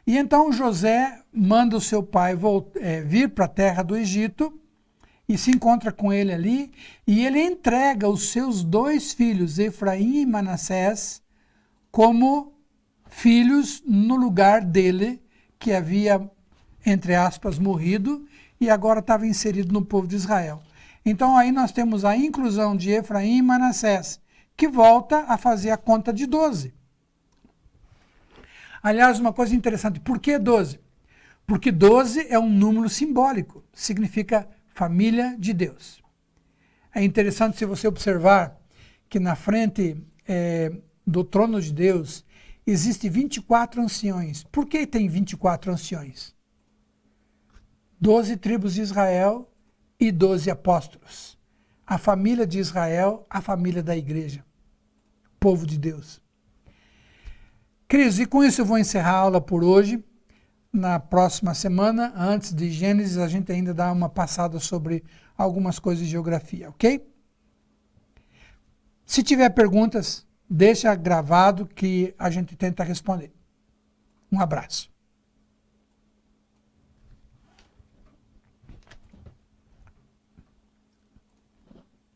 E então José manda o seu pai vir para a terra do Egito e se encontra com ele ali, e ele entrega os seus 2 filhos, Efraim e Manassés, como filhos no lugar dele, que havia, entre aspas, morrido, e agora estava inserido no povo de Israel. Então aí nós temos a inclusão de Efraim e Manassés, que volta a fazer a conta de 12. Aliás, uma coisa interessante, por que 12? Porque 12 é um número simbólico, significa família de Deus. É interessante se você observar que na frente do trono de Deus existem 24 anciões. Por que tem 24 anciões? 12 tribos de Israel e 12 apóstolos. A família de Israel, a família da igreja. Povo de Deus. Queridos, e com isso eu vou encerrar a aula por hoje. Na próxima semana, antes de Gênesis, a gente ainda dá uma passada sobre algumas coisas de geografia, ok? Se tiver perguntas, deixa gravado que a gente tenta responder. Um abraço.